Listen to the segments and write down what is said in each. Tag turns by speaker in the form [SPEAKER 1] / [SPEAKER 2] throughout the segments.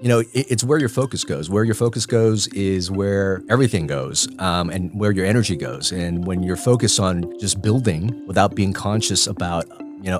[SPEAKER 1] It's where your focus goes. Where your focus goes is where everything goes, and where your energy goes. And when you're focused on just building without being conscious about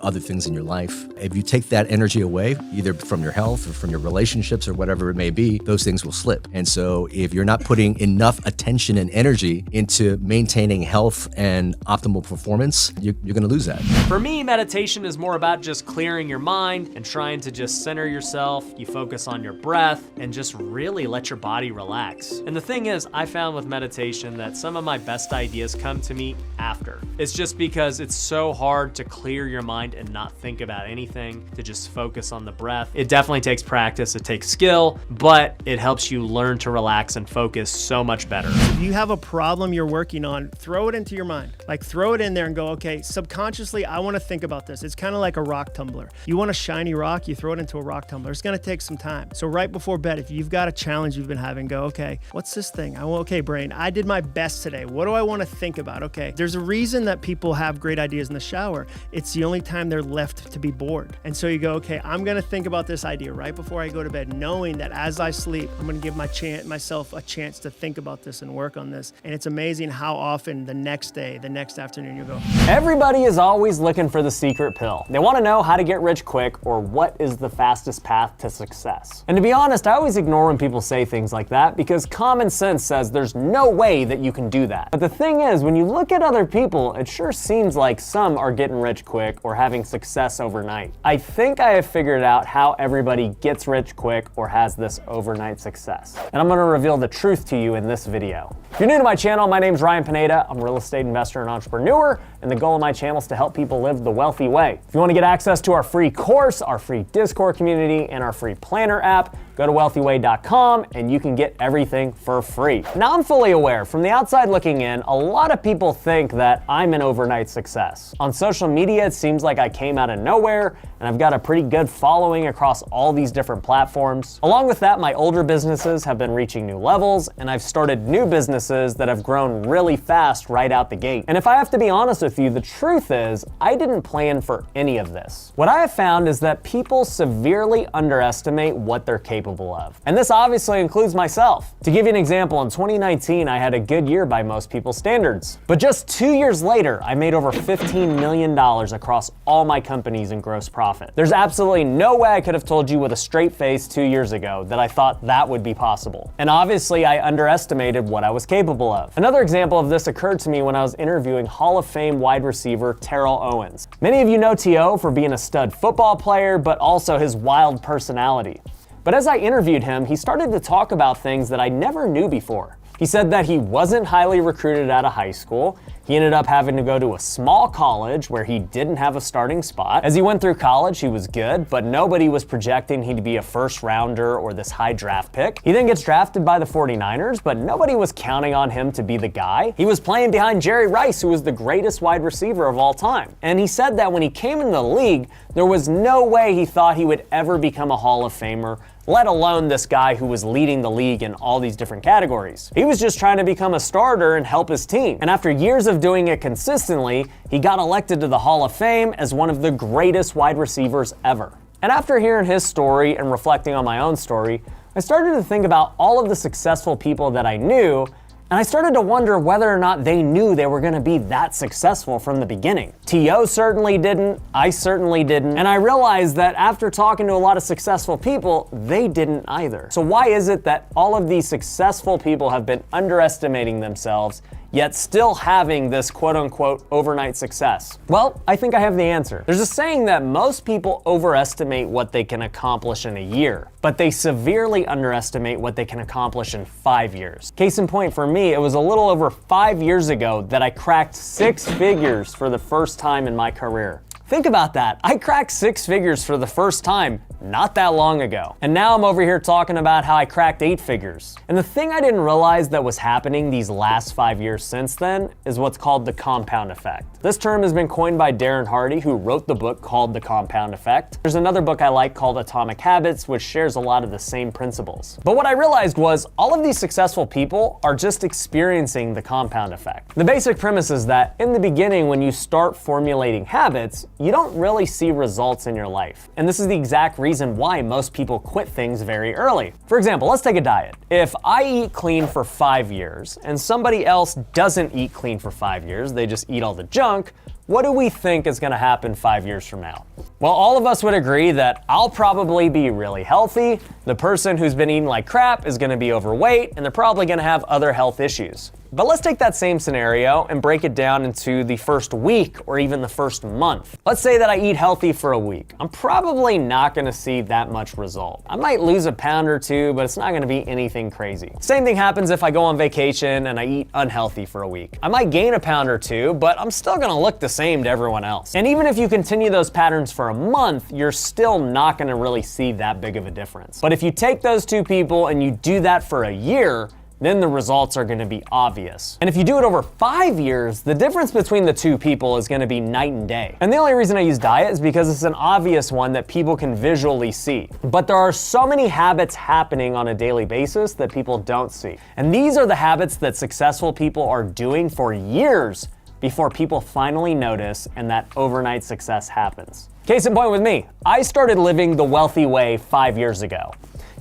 [SPEAKER 1] other things in your life, if you take that energy away, either from your health or from your relationships or whatever it may be, those things will slip. And so if you're not putting enough attention and energy into maintaining health and optimal performance, you're going to lose that.
[SPEAKER 2] For me, meditation is more about just clearing your mind and trying to just center yourself. You focus on your breath and just really let your body relax. And the thing is, I found with meditation that some of my best ideas come to me after. It's just because it's so hard to clear your mind and not think about anything, to just focus on the breath. It definitely takes practice, it takes skill, but it helps you learn to relax and focus so much better.
[SPEAKER 3] If you have a problem you're working on, throw it into your mind. Like throw it in there and go, okay, subconsciously, I want to think about this. It's kind of like a rock tumbler. You want a shiny rock, you throw it into a rock tumbler. It's going to take some time. So right before bed, if you've got a challenge you've been having, go, okay, what's this thing? Okay, brain, I did my best today. What do I want to think about? Okay, there's a reason that people have great ideas in the shower. It's the only time they're left to be bored. And so you go, okay, I'm going to think about this idea right before I go to bed, knowing that as I sleep, I'm going to give myself a chance to think about this and work on this. And it's amazing how often the next day, the next afternoon, you go.
[SPEAKER 2] Everybody is always looking for the secret pill. They want to know how to get rich quick or what is the fastest path to success. And to be honest, I always ignore when people say things like that because common sense says there's no way that you can do that. But the thing is, when you look at other people, it sure seems like some are getting rich quick or having success overnight. I think I have figured out how everybody gets rich quick or has this overnight success. And I'm gonna reveal the truth to you in this video. If you're new to my channel, my name's Ryan Pineda. I'm a real estate investor and entrepreneur, and the goal of my channel is to help people live the wealthy way. If you wanna get access to our free course, our free Discord community, and our free planner app, go to wealthyway.com and you can get everything for free. Now I'm fully aware, from the outside looking in, a lot of people think that I'm an overnight success. On social media, it seems like I came out of nowhere and I've got a pretty good following across all these different platforms. Along with that, my older businesses have been reaching new levels and I've started new businesses that have grown really fast right out the gate. And if I have to be honest with you, the truth is I didn't plan for any of this. What I have found is that people severely underestimate what they're capable of. And this obviously includes myself. To give you an example, in 2019, I had a good year by most people's standards. But just 2 years later, I made over $15 million across all my companies in gross profit. There's absolutely no way I could have told you with a straight face 2 years ago that I thought that would be possible. And obviously, I underestimated what I was capable of. Another example of this occurred to me when I was interviewing Hall of Fame wide receiver Terrell Owens. Many of you know T.O. for being a stud football player, but also his wild personality. But as I interviewed him, he started to talk about things that I never knew before. He said that he wasn't highly recruited out of high school. He ended up having to go to a small college where he didn't have a starting spot. As he went through college, he was good, but nobody was projecting he'd be a first rounder or this high draft pick. He then gets drafted by the 49ers, but nobody was counting on him to be the guy. He was playing behind Jerry Rice, who was the greatest wide receiver of all time. And he said that when he came into the league, there was no way he thought he would ever become a Hall of Famer, let alone this guy who was leading the league in all these different categories. He was just trying to become a starter and help his team. And after years of doing it consistently, he got elected to the Hall of Fame as one of the greatest wide receivers ever. And after hearing his story and reflecting on my own story, I started to think about all of the successful people that I knew, and I started to wonder whether or not they knew they were going to be that successful from the beginning. T.O. certainly didn't, I certainly didn't, and I realized that after talking to a lot of successful people, they didn't either. So why is it that all of these successful people have been underestimating themselves, yet still having this quote-unquote overnight success? Well, I think I have the answer. There's a saying that most people overestimate what they can accomplish in a year, but they severely underestimate what they can accomplish in 5 years. Case in point for me, it was a little over 5 years ago that I cracked 6 figures for the first time in my career. Think about that. I cracked 6 figures for the first time not that long ago. And now I'm over here talking about how I cracked 8 figures. And the thing I didn't realize that was happening these last 5 years since then is what's called the compound effect. This term has been coined by Darren Hardy, who wrote the book called The Compound Effect. There's another book I like called Atomic Habits, which shares a lot of the same principles. But what I realized was all of these successful people are just experiencing the compound effect. The basic premise is that in the beginning, when you start formulating habits, you don't really see results in your life. And this is the exact reason reason why most people quit things very early. For example, let's take a diet. If I eat clean for 5 years and somebody else doesn't eat clean for 5 years, they just eat all the junk, what do we think is gonna happen 5 years from now? Well, all of us would agree that I'll probably be really healthy, the person who's been eating like crap is gonna be overweight, and they're probably gonna have other health issues. But let's take that same scenario and break it down into the first week or even the first month. Let's say that I eat healthy for a week. I'm probably not gonna see that much result. I might lose a pound or two, but it's not gonna be anything crazy. Same thing happens if I go on vacation and I eat unhealthy for a week. I might gain a pound or two, but I'm still gonna look the same to everyone else. And even if you continue those patterns for a month, you're still not gonna really see that big of a difference. But if you take those two people and you do that for a year, then the results are gonna be obvious. And if you do it over 5 years, the difference between the two people is gonna be night and day. And the only reason I use diet is because it's an obvious one that people can visually see. But there are so many habits happening on a daily basis that people don't see. And these are the habits that successful people are doing for years before people finally notice and that overnight success happens. Case in point with me, I started living the wealthy way 5 years ago.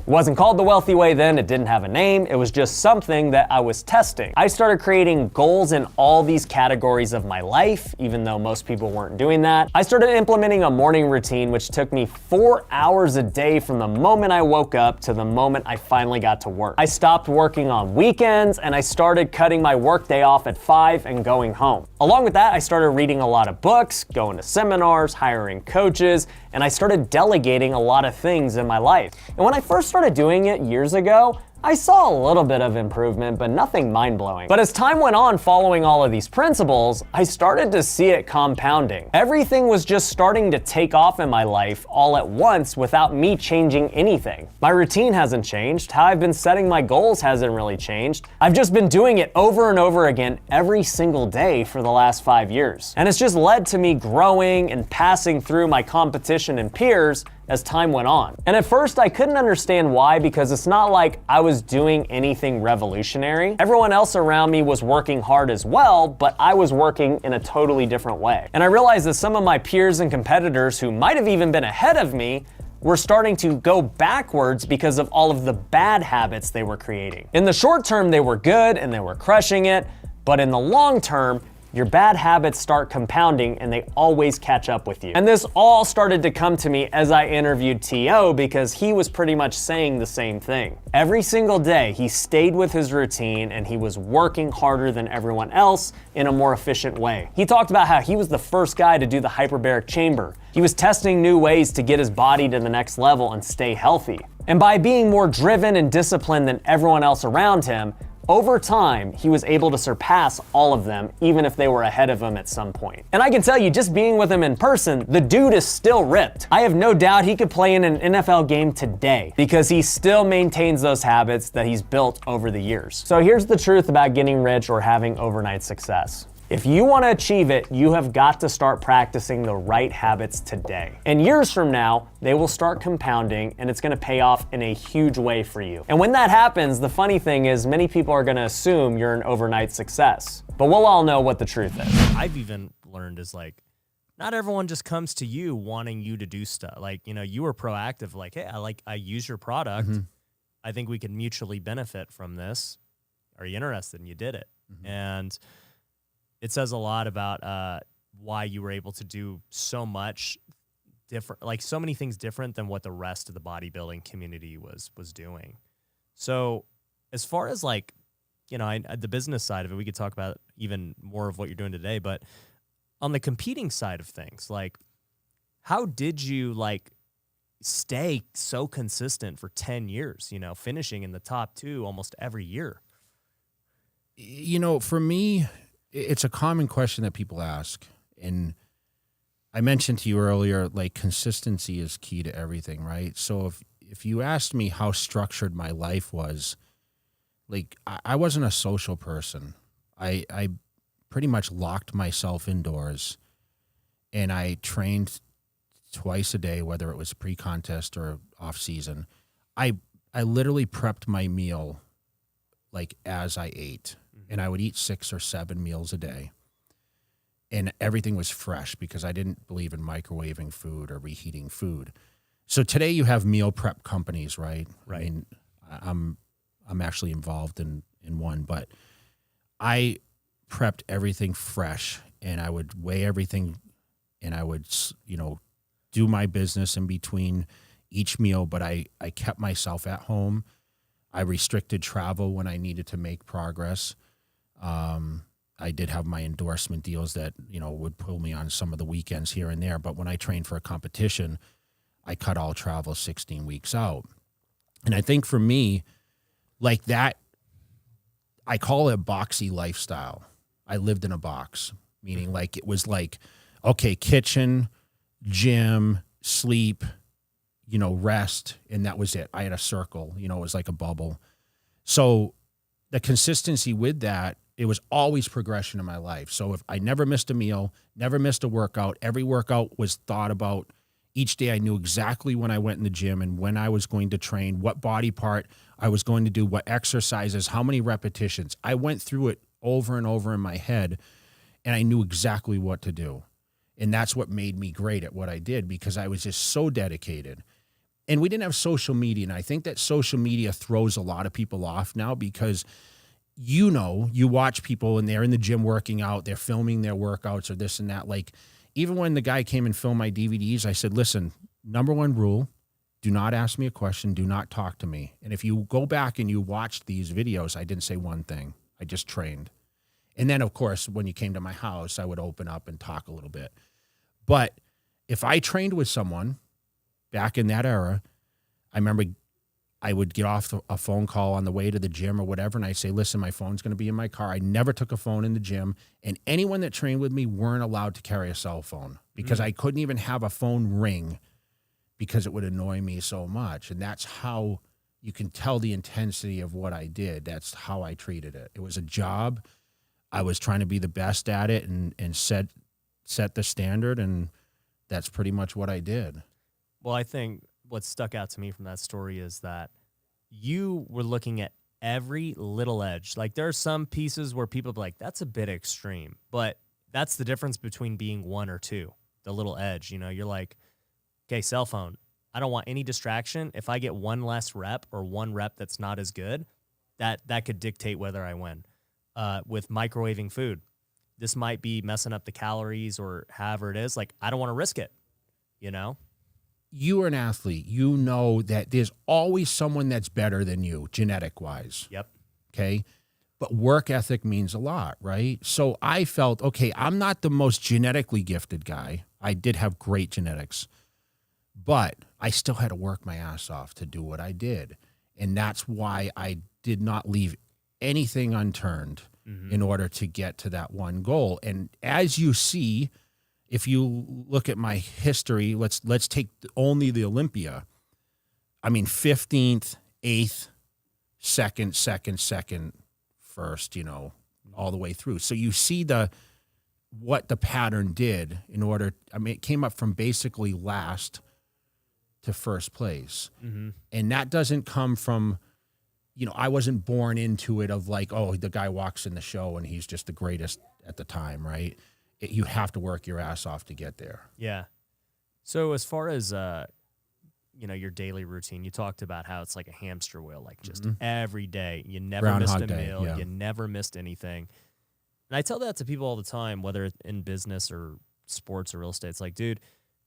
[SPEAKER 2] It wasn't called the wealthy way then, it didn't have a name, it was just something that I was testing. I started creating goals in all these categories of my life, even though most people weren't doing that. I started implementing a morning routine which took me 4 hours a day from the moment I woke up to the moment I finally got to work. I stopped working on weekends and I started cutting my workday off at 5 and going home. Along with that, I started reading a lot of books, going to seminars, hiring coaches, and I started delegating a lot of things in my life. And when I first started doing it years ago, I saw a little bit of improvement, but nothing mind-blowing. But as time went on following all of these principles, I started to see it compounding. Everything was just starting to take off in my life all at once without me changing anything. My routine hasn't changed. How I've been setting my goals hasn't really changed. I've just been doing it over and over again every single day for the last 5 years. And it's just led to me growing and passing through my competition and peers as time went on. And at first I couldn't understand why, because it's not like I was doing anything revolutionary. Everyone else around me was working hard as well, but I was working in a totally different way. And I realized that some of my peers and competitors who might have even been ahead of me were starting to go backwards because of all of the bad habits they were creating. In the short term, they were good and they were crushing it, but in the long term, your bad habits start compounding and they always catch up with you. And this all started to come to me as I interviewed T.O. because he was pretty much saying the same thing. Every single day, he stayed with his routine and he was working harder than everyone else in a more efficient way. He talked about how he was the first guy to do the hyperbaric chamber. He was testing new ways to get his body to the next level and stay healthy. And by being more driven and disciplined than everyone else around him, over time, he was able to surpass all of them, even if they were ahead of him at some point. And I can tell you, just being with him in person, the dude is still ripped. I have no doubt he could play in an NFL game today because he still maintains those habits that he's built over the years. So here's the truth about getting rich or having overnight success. If you want to achieve it, you have got to start practicing the right habits today. And years from now, they will start compounding and it's going to pay off in a huge way for you. And when that happens, the funny thing is many people are going to assume you're an overnight success, but we'll all know what the truth is.
[SPEAKER 4] I've even learned is like, not everyone just comes to you wanting you to do stuff. Like, you know, you were proactive, like, hey, I use your product.
[SPEAKER 5] Mm-hmm.
[SPEAKER 4] I think we can mutually benefit from this. Are you interested? And you did it.
[SPEAKER 5] Mm-hmm.
[SPEAKER 4] And it says a lot about why you were able to do so much different, like so many things different than what the rest of the bodybuilding community was doing. So as far as like, you know, the business side of it, we could talk about even more of what you're doing today, but on the competing side of things, like how did you like stay so consistent for 10 years, you know, finishing in the top 2 almost every year?
[SPEAKER 5] You know, for me, it's a common question that people ask. And I mentioned to you earlier, like consistency is key to everything, right? So if you asked me how structured my life was, like I wasn't a social person. I pretty much locked myself indoors and I trained twice a day, whether it was pre-contest or off season. I literally prepped my meal like as I ate. And I would eat 6 or 7 meals a day. And everything was fresh because I didn't believe in microwaving food or reheating food. So today you have meal prep companies, right?
[SPEAKER 4] Right.
[SPEAKER 5] I mean, I'm actually involved in one, but I prepped everything fresh, and I would weigh everything, and I would, do my business in between each meal, but I kept myself at home. I restricted travel when I needed to make progress. I did have my endorsement deals that, would pull me on some of the weekends here and there. But when I trained for a competition, I cut all travel 16 weeks out. And I think for me, like that, I call it a boxy lifestyle. I lived in a box, meaning like it was like, okay, kitchen, gym, sleep, rest, and that was it. I had a circle, it was like a bubble. So the consistency with that, it was always progression in my life. So if I never missed a meal, never missed a workout, every workout was thought about. Each day I knew exactly when I went in the gym and when I was going to train, what body part I was going to do, what exercises, how many repetitions. I went through it over and over in my head, and I knew exactly what to do. And that's what made me great at what I did, because I was just so dedicated. And we didn't have social media. And I think that social media throws a lot of people off now, because you watch people and they're in the gym working out, they're filming their workouts or this and that. Like, even when the guy came and filmed my DVDs, I said, listen, number one rule, do not ask me a question, do not talk to me. And if you go back and you watch these videos, I didn't say one thing. I just trained. And then, of course, when you came to my house, I would open up and talk a little bit. But if I trained with someone back in that era, I remember I would get off a phone call on the way to the gym or whatever, and I say, listen, my phone's going to be in my car. I never took a phone in the gym, and anyone that trained with me weren't allowed to carry a cell phone, because I couldn't even have a phone ring because it would annoy me so much. And that's how you can tell the intensity of what I did. That's how I treated it. It was a job. I was trying to be the best at it and set the standard, and that's pretty much what I did.
[SPEAKER 4] Well, I think what stuck out to me from that story is that you were looking at every little edge. Like, there are some pieces where people be like, that's a bit extreme, but that's the difference between being one or two, the little edge. You're like, okay, cell phone, I don't want any distraction. If I get one less rep or one rep that's not as good, that could dictate whether I win. With microwaving food, this might be messing up the calories or however it is. Like, I don't want to risk it,
[SPEAKER 5] You are an athlete. You know that there's always someone that's better than you, genetic-wise.
[SPEAKER 4] Yep.
[SPEAKER 5] Okay? But work ethic means a lot, right? So I felt, okay, I'm not the most genetically gifted guy. I did have great genetics. But I still had to work my ass off to do what I did. And that's why I did not leave anything unturned in order to get to that one goal. And as you see, if you look at my history, let's take only the Olympia. I mean, 15th, 8th, second, first, all the way through. So you see what the pattern did it came up from basically last to first place. And that doesn't come from, I wasn't born into it of like, oh, the guy walks in the show and he's just the greatest at the time, right? You have to work your ass off to get there.
[SPEAKER 4] Yeah. So as far as, your daily routine, you talked about how it's like a hamster wheel, like just every day. You never
[SPEAKER 5] Groundhog
[SPEAKER 4] missed a
[SPEAKER 5] Day,
[SPEAKER 4] meal.
[SPEAKER 5] yeah.
[SPEAKER 4] You never missed anything. And I tell that to people all the time, whether it's in business or sports or real estate. It's like, dude,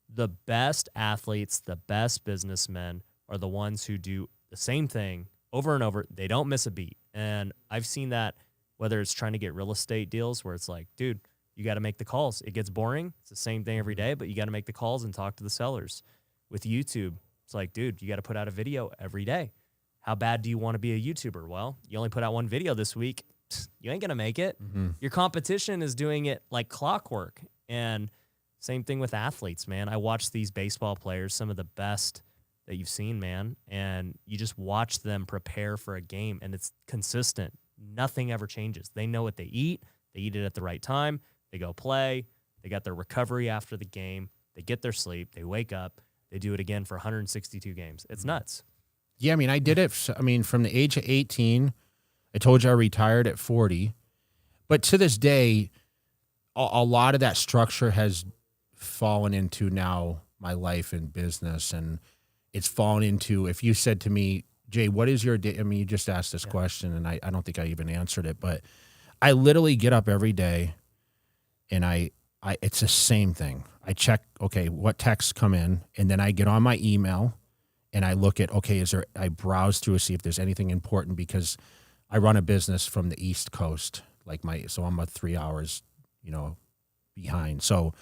[SPEAKER 4] the best athletes, the best businessmen are the ones who do the same thing over and over. They don't miss a beat. And I've seen that whether it's trying to get real estate deals where it's like, dude, you got to make the calls. It gets boring. It's the same thing every day, but you got to make the calls and talk to the sellers. With YouTube, it's like, dude, you got to put out a video every day. How bad do you want to be a YouTuber? Well, you only put out one video this week. You ain't going to make it. Your competition is doing it like clockwork. And same thing with athletes, man. I watch these baseball players, some of the best that you've seen, man, and you just watch them prepare for a game, and it's consistent. Nothing ever changes. They know what they eat. They eat it at the right time. They go play. They got their recovery after the game. They get their sleep. They wake up. They do it again for 162 games. It's nuts.
[SPEAKER 5] Yeah, I mean, I did it. From the age of 18, I told you I retired at 40. But to this day, a lot of that structure has fallen into now my life and business. And, it's fallen into, if you said to me, Jay, what is your day? I mean, you just asked this question and I don't think I even answered it, but I literally get up every day and it's the same thing. I check, okay, what texts come in, and then I get on my email and I look at, okay, I browse through to see if there's anything important, because I run a business from the East Coast, so I'm 3 hours, behind. So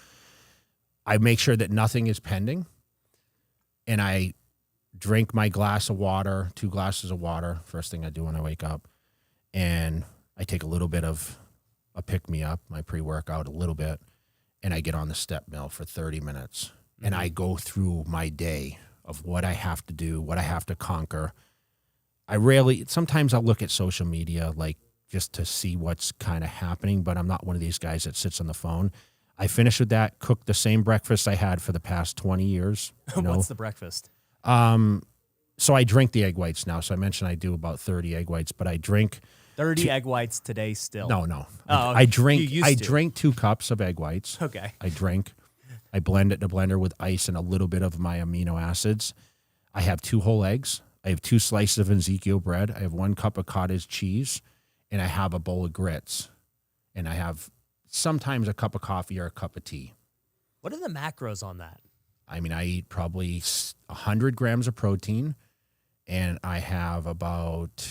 [SPEAKER 5] I make sure that nothing is pending, and I drink my glass of water, 2 glasses of water, first thing I do when I wake up, and I take a little bit of a pick-me-up, my pre-workout, a little bit, and I get on the step mill for 30 minutes, and I go through my day of what I have to do, what I have to conquer. Sometimes I'll look at social media, just to see what's kind of happening, but I'm not one of these guys that sits on the phone. I finish with that, cook the same breakfast I had for the past 20 years.
[SPEAKER 4] What's the breakfast?
[SPEAKER 5] So I drink the egg whites now. So I mentioned I do about 30 egg whites, but I drink
[SPEAKER 4] 30 egg whites today still.
[SPEAKER 5] No.
[SPEAKER 4] Oh,
[SPEAKER 5] I drink.
[SPEAKER 4] you used
[SPEAKER 5] I
[SPEAKER 4] to.
[SPEAKER 5] drink 2 cups of egg whites.
[SPEAKER 4] Okay.
[SPEAKER 5] I blend it in a blender with ice and a little bit of my amino acids. I have 2 whole eggs. I have 2 slices of Ezekiel bread. I have 1 cup of cottage cheese, and I have a bowl of grits. And I have sometimes a cup of coffee or a cup of tea.
[SPEAKER 4] What are the macros on that?
[SPEAKER 5] I mean, I eat probably 100 grams of protein, and I have about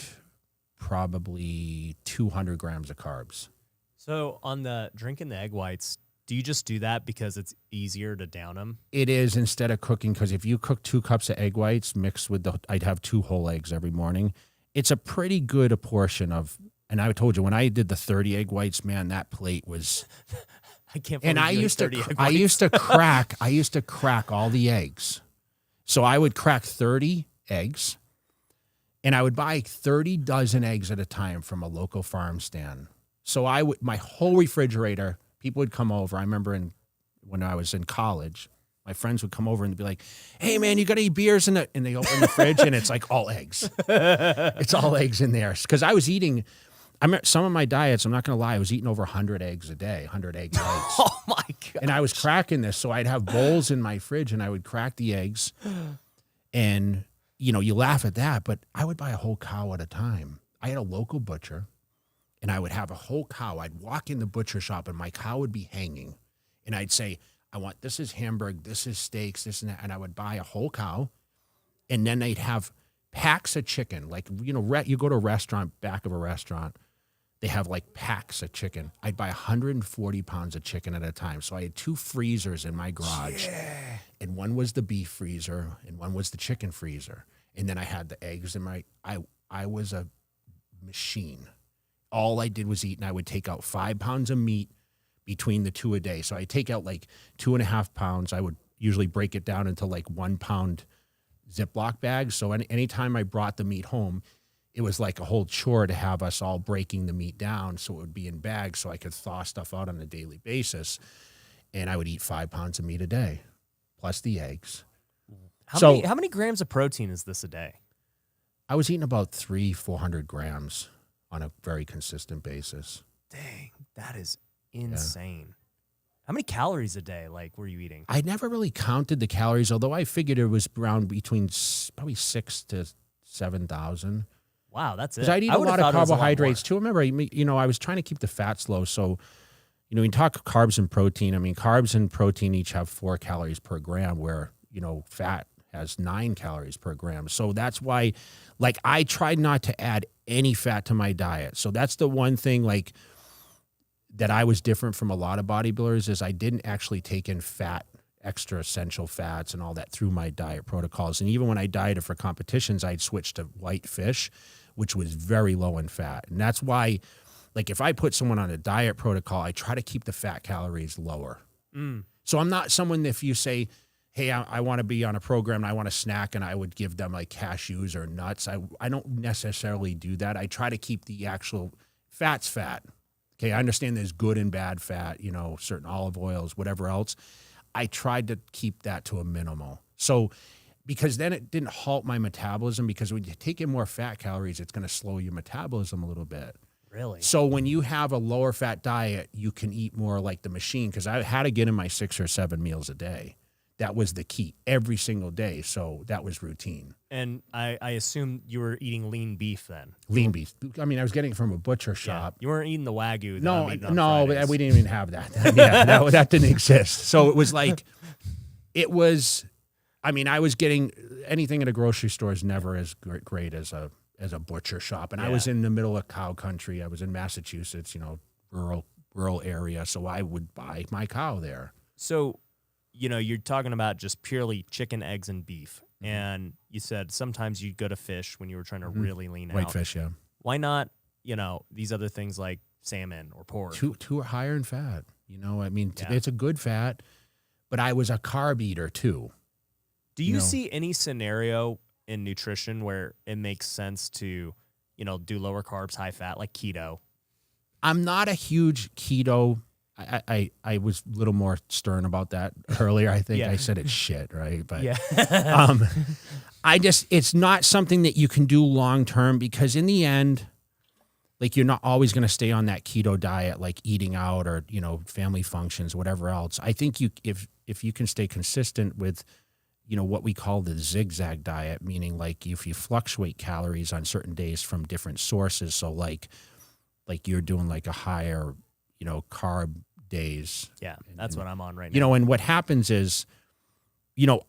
[SPEAKER 5] probably 200 grams of carbs.
[SPEAKER 4] So on the drinking the egg whites, do you just do that because it's easier to down them?
[SPEAKER 5] It is, instead of cooking, because if you cook 2 cups of egg whites mixed with I'd have 2 whole eggs every morning. It's a pretty good portion of, and I told you, when I did the 30 egg whites, man, that plate was...
[SPEAKER 4] I can't believe
[SPEAKER 5] And I
[SPEAKER 4] you ate
[SPEAKER 5] used
[SPEAKER 4] 30 egg
[SPEAKER 5] to
[SPEAKER 4] whites.
[SPEAKER 5] I used to crack all the eggs. So I would crack 30 eggs, and I would buy 30 dozen eggs at a time from a local farm stand. So my whole refrigerator, people would come over. I remember when I was in college, my friends would come over and be like, "Hey man, you got any beers in it?" And they open the fridge and it's like all eggs. It's all eggs in there. Because I was eating, some of my diets, I'm not going to lie, I was eating over 100 eggs a day, 100 egg whites.
[SPEAKER 4] Oh my God.
[SPEAKER 5] And I was cracking this. So I'd have bowls in my fridge and I would crack the eggs. And, you laugh at that, but I would buy a whole cow at a time. I had a local butcher and I would have a whole cow. I'd walk in the butcher shop and my cow would be hanging. And I'd say, this is hamburg, this is steaks, this and that. And I would buy a whole cow. And then they'd have packs of chicken. You go to a restaurant, back of a restaurant, they have packs of chicken. I'd buy 140 pounds of chicken at a time. So I had 2 freezers in my garage. Yeah. And one was the beef freezer and one was the chicken freezer. And then I had the eggs in I was a machine. All I did was eat, and I would take out 5 pounds of meat between the 2 a day. So I take out 2.5 pounds. I would usually break it down into 1 pound Ziploc bags. So anytime I brought the meat home, it was like a whole chore to have us all breaking the meat down so it would be in bags so I could thaw stuff out on a daily basis. And I would eat 5 pounds of meat a day, plus the eggs.
[SPEAKER 4] How many grams of protein is this a day?
[SPEAKER 5] I was eating about 300-400 grams on a very consistent basis.
[SPEAKER 4] Dang, that is insane. Yeah. How many calories a day were you eating?
[SPEAKER 5] I never really counted the calories, although I figured it was around between probably 6,000 to 7,000.
[SPEAKER 4] Wow, that's it.
[SPEAKER 5] Because I'd eat a lot of carbohydrates too. Remember, I was trying to keep the fats low. So, when you talk carbs and protein, carbs and protein each have 4 calories per gram, where, fat has 9 calories per gram. So that's why, I tried not to add any fat to my diet. So that's the one thing, that I was different from a lot of bodybuilders, is I didn't actually take in fat, extra essential fats and all that through my diet protocols. And even when I dieted for competitions, I'd switch to white fish, which was very low in fat. And that's why, if I put someone on a diet protocol, I try to keep the fat calories lower. So I'm not someone, if you say, hey, I want to be on a program and I want to snack, and I would give them cashews or nuts. I don't necessarily do that. I try to keep the actual fat's fat. Okay, I understand there's good and bad fat, certain olive oils, whatever else. I tried to keep that to a minimal. So, because then it didn't halt my metabolism, because when you take in more fat calories, it's going to slow your metabolism a little bit.
[SPEAKER 4] Really?
[SPEAKER 5] So when you have a lower fat diet, you can eat more like the machine, because I had to get in my 6 or 7 meals a day. that was the key every single day. So that was routine.
[SPEAKER 4] And I assume you were eating lean beef then.
[SPEAKER 5] Lean beef. I mean, I was getting it from a butcher shop.
[SPEAKER 4] You weren't eating the Wagyu. That
[SPEAKER 5] No,
[SPEAKER 4] I'm eating on
[SPEAKER 5] no,
[SPEAKER 4] Fridays.
[SPEAKER 5] but we didn't even have that. Yeah, that didn't exist. So it was like, I mean, I was getting anything at a grocery store is never as great as a butcher shop. And I was in the middle of cow country. I was in Massachusetts, rural area. So I would buy my cow there.
[SPEAKER 4] So, you're talking about just purely chicken, eggs, and beef. And you said sometimes you'd go to fish when you were trying to really lean out.
[SPEAKER 5] Whitefish, yeah.
[SPEAKER 4] Why not, these other things like salmon or pork?
[SPEAKER 5] Two are higher in fat. I mean, it's a good fat, but I was a carb eater too.
[SPEAKER 4] Do you see any scenario in nutrition where it makes sense to, do lower carbs, high fat, like keto?
[SPEAKER 5] I'm not a huge keto. I was a little more stern about that earlier. I think I said it's shit, right? But it's not something that you can do long term, because in the end, like, you're not always going to stay on that keto diet, like eating out or, family functions, whatever else. I think if you can stay consistent with, what we call the zigzag diet, meaning like if you fluctuate calories on certain days from different sources. So like you're doing like a higher, carb days.
[SPEAKER 4] Yeah, that's what I'm on right now.
[SPEAKER 5] And what happens is,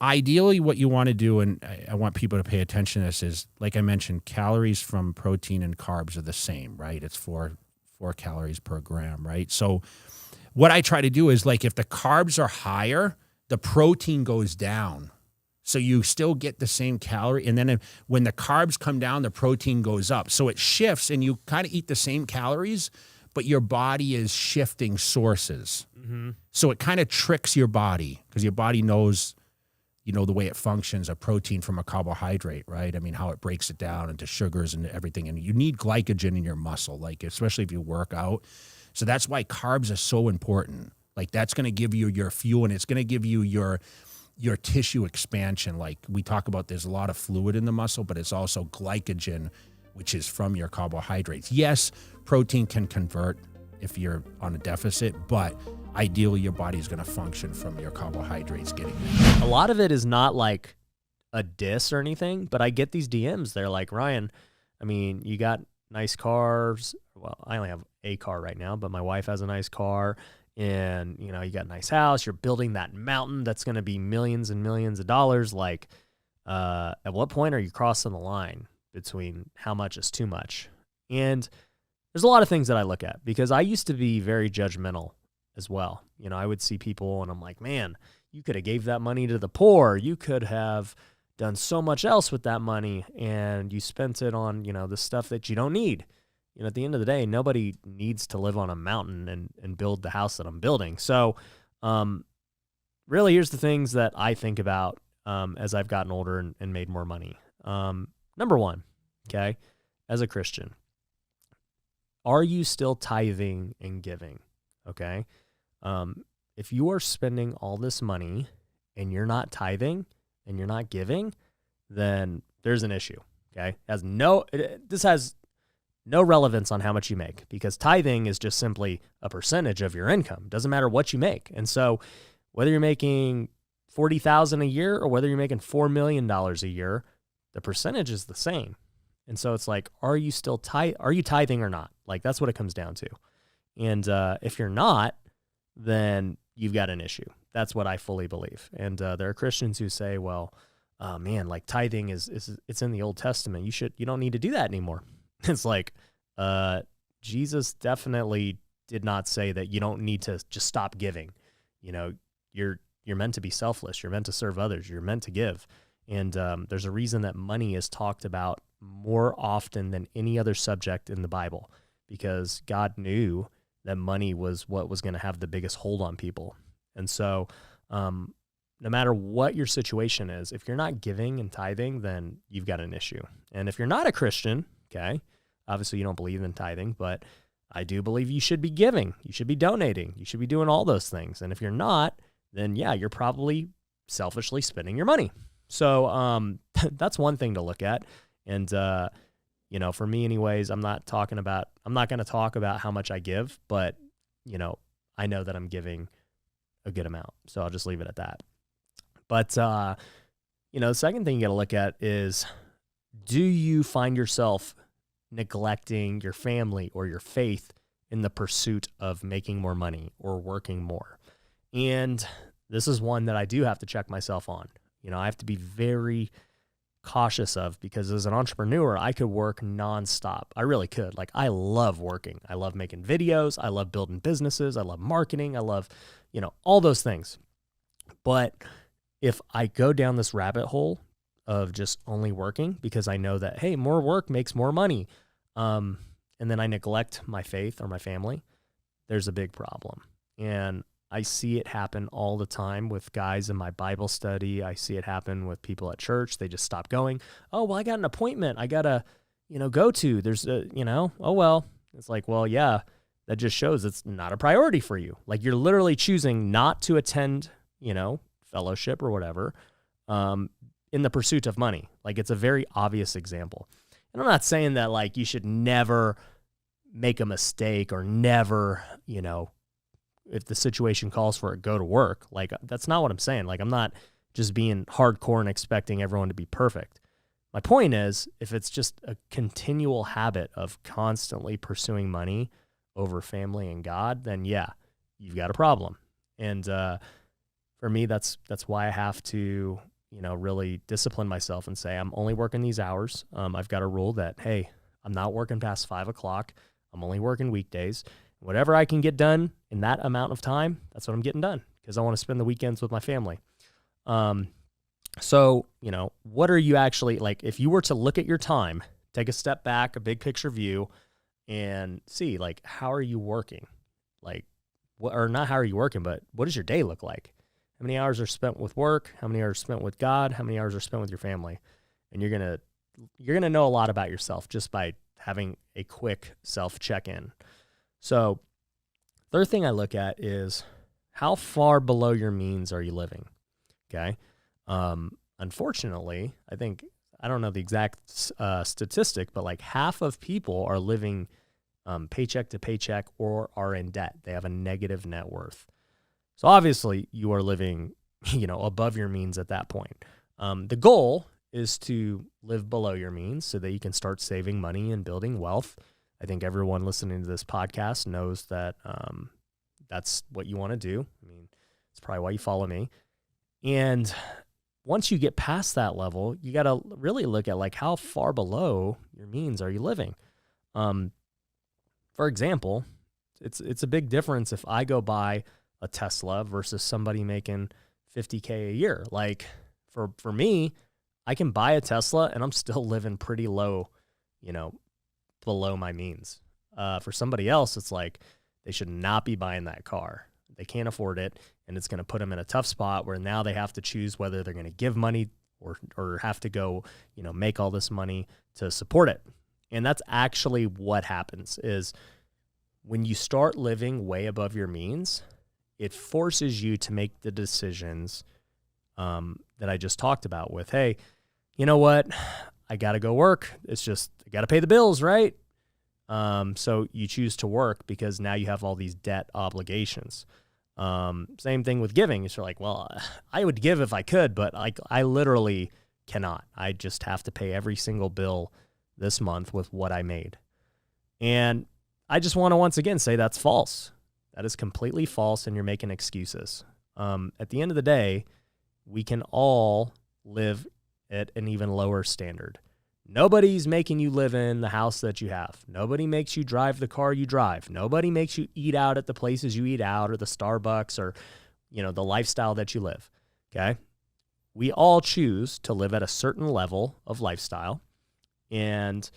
[SPEAKER 5] ideally what you want to do, and I want people to pay attention to this, is, like I mentioned, calories from protein and carbs are the same, right? It's 4 calories per gram, right? So what I try to do is, like, if the carbs are higher, the protein goes down. So you still get the same calorie. And then when the carbs come down, the protein goes up. So it shifts, and you kind of eat the same calories, but your body is shifting sources. Mm-hmm. So it kind of tricks your body, because your body knows, the way it functions, a protein from a carbohydrate, right? I mean, how it breaks it down into sugars and everything. And you need glycogen in your muscle, like, especially if you work out. So that's why carbs are so important. Like, that's going to give you your fuel, and it's going to give you your tissue expansion. Like we talk about, there's a lot of fluid in the muscle, but it's also glycogen, which is from your carbohydrates. Yes, protein can convert if you're on a deficit, but ideally your body's going to function from your carbohydrates getting there.
[SPEAKER 2] A lot of it is not like a diss or anything, but I get these DMs. They're like, Ryan, I mean, you got nice cars. Well, I only have a car right now, but my wife has a nice car. And, you got a nice house. You're building that mountain that's going to be millions and millions of dollars. Like, at what point are you crossing the line between how much is too much? And there's a lot of things that I look at, because I used to be very judgmental as well. I would see people and I'm like, man, you could have gave that money to the poor. You could have done so much else with that money, and you spent it on, the stuff that you don't need. At the end of the day, nobody needs to live on a mountain and build the house that I'm building. So really, here's the things that I think about as I've gotten older and made more money. Number one, okay, as a Christian, are you still tithing and giving? Okay. If you are spending all this money and you're not tithing and you're not giving, then there's an issue. Okay. This has no relevance on how much you make, because tithing is just simply a percentage of your income. Doesn't matter what you make. And so whether you're making $40,000 a year or whether you're making $4 million a year, the percentage is the same. And so it's like, are you tithing or not? Like, that's what it comes down to. And if you're not, then you've got an issue. That's what I fully believe. And there are Christians who say, well, man, like tithing it's in the Old Testament. You don't need to do that anymore. It's like, Jesus definitely did not say that you don't need to just stop giving. You're meant to be selfless. You're meant to serve others. You're meant to give. And there's a reason that money is talked about more often than any other subject in the Bible, because God knew that money was what was going to have the biggest hold on people. And so no matter what your situation is, if you're not giving and tithing, then you've got an issue. And if you're not a Christian, okay, obviously you don't believe in tithing, but I do believe you should be giving. You should be donating. You should be doing all those things. And if you're not, then yeah, you're probably selfishly spending your money. So that's one thing to look at. And, for me anyways, I'm not going to talk about how much I give, but, I know that I'm giving a good amount. So I'll just leave it at that.
[SPEAKER 4] But, the second thing you got to look at is, do you find yourself neglecting your family or your faith in the pursuit of making more money or working more? And this is one that I do have to check myself on. I have to be very cautious of, because as an entrepreneur, I could work nonstop. I really could. Like, I love working. I love making videos. I love building businesses. I love marketing. I love, all those things. But if I go down this rabbit hole of just only working because I know that, hey, more work makes more money, and then I neglect my faith or my family, there's a big problem. And I see it happen all the time with guys in my Bible study. I see it happen with people at church. They just stop going. Oh, well, I got an appointment I got to, go to. There's oh, well, it's like, well, yeah, that just shows it's not a priority for you. Like, you're literally choosing not to attend, fellowship or whatever, in the pursuit of money. Like, it's a very obvious example. And I'm not saying that, like, you should never make a mistake or never, if the situation calls for it, go to work. Like, that's not what I'm saying. Like, I'm not just being hardcore and expecting everyone to be perfect. My point is, if it's just a continual habit of constantly pursuing money over family and God, then yeah, you've got a problem. And for me, that's why I have to, really discipline myself and say, I'm only working these hours. I've got a rule that, hey, I'm not working past 5 o'clock. I'm only working weekdays. Whatever I can get done in that amount of time, that's what I'm getting done, because I want to spend the weekends with my family. So, what are you actually, like, if you were to look at your time, take a step back, a big picture view, and see, like, how are you working? Like, or not how are you working, but what does your day look like? How many hours are spent with work? How many hours are spent with God? How many hours are spent with your family? And you're going to know a lot about yourself just by having a quick self check-in. So, third thing I look at is, how far below your means are you living? Okay. Unfortunately, I don't know the exact statistic, but like half of people are living paycheck to paycheck or are in debt. They have a negative net worth. So obviously you are living, above your means at that point. The goal is to live below your means so that you can start saving money and building wealth. I think everyone listening to this podcast knows that that's what you want to do. I mean, it's probably why you follow me. And once you get past that level, you got to really look at, like, how far below your means are you living? For example, it's a big difference if I go buy a Tesla versus somebody making $50K a year. Like, for me, I can buy a Tesla and I'm still living pretty low, below my means. For somebody else, it's like they should not be buying that car. They can't afford it, and it's going to put them in a tough spot where now they have to choose whether they're going to give money or have to go, make all this money to support it. And that's actually what happens is when you start living way above your means, it forces you to make the decisions that I just talked about with, hey, you know what? I got to go work. It's just, I got to pay the bills, right? So you choose to work because now you have all these debt obligations. Same thing with giving. It's like, well, I would give if I could, but I literally cannot. I just have to pay every single bill this month with what I made. And I just want to once again say that's false. That is completely false, and you're making excuses. At the end of the day, we can all live at an even lower standard. Nobody's making you live in the house that you have. Nobody makes you drive the car you drive. Nobody makes you eat out at the places you eat out or the Starbucks or, the lifestyle that you live. Okay? We all choose to live at a certain level of lifestyle, and,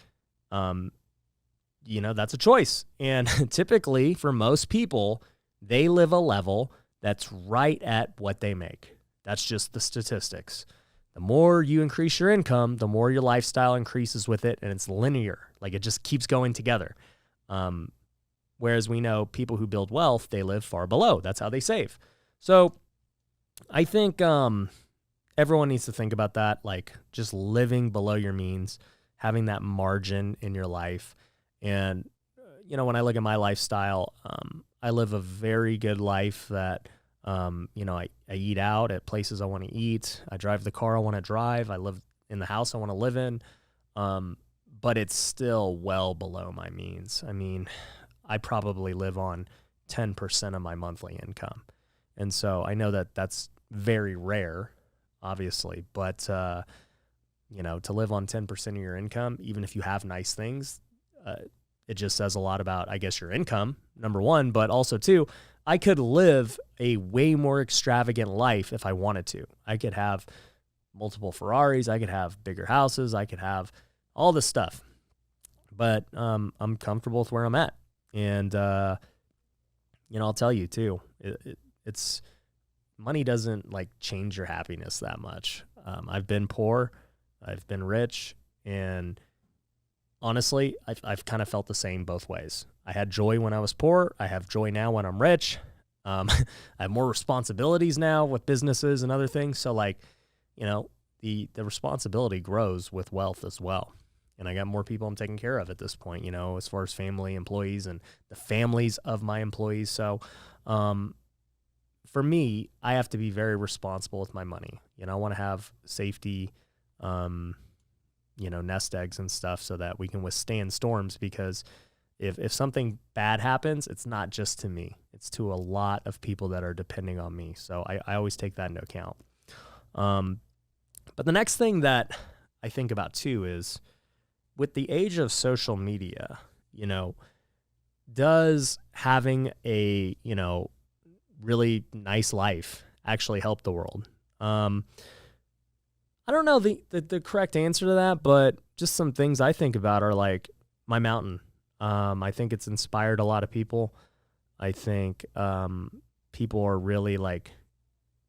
[SPEAKER 4] that's a choice. And typically for most people, they live a level that's right at what they make. That's just the statistics. The more you increase your income, the more your lifestyle increases with it, and it's linear. Like, it just keeps going together. Whereas we know people who build wealth, they live far below. That's how they save. So I think everyone needs to think about that, like just living below your means, having that margin in your life. And, when I look at my lifestyle, I live a very good life that You know, I eat out at places I want to eat. I drive the car I want to drive. I live in the house I want to live in. But it's still well below my means. I mean, I probably live on 10% of my monthly income. And so I know that that's very rare, obviously, but, you know, to live on 10% of your income, even if you have nice things, it just says a lot about, I guess, your income, number one, but also two, I could live a way more extravagant life if I wanted to. I could have multiple Ferraris, I could have bigger houses, I could have all this stuff, but I'm comfortable with where I'm at. And, you know, I'll tell you too, it's money doesn't like change your happiness that much. I've been poor, I've been rich, and honestly, I've kind of felt the same both ways. I had joy when I was poor. I have joy now when I'm rich. I have more responsibilities now with businesses and other things. So like, you know, the responsibility grows with wealth as well. And I got more people I'm taking care of at this point, you know, as far as family, employees, and the families of my employees. So for me, I have to be very responsible with my money. You know, I want to have safety, you know, nest eggs and stuff so that we can withstand storms, because if something bad happens, it's not just to me. It's to a lot of people that are depending on me. So I always take that into account. But the next thing that I think about too is, with the age of social media, you know, does having a, you know, really nice life actually help the world? I don't know the correct answer to that, but just some things I think about are like my mountain. I think it's inspired a lot of people. I think people are really like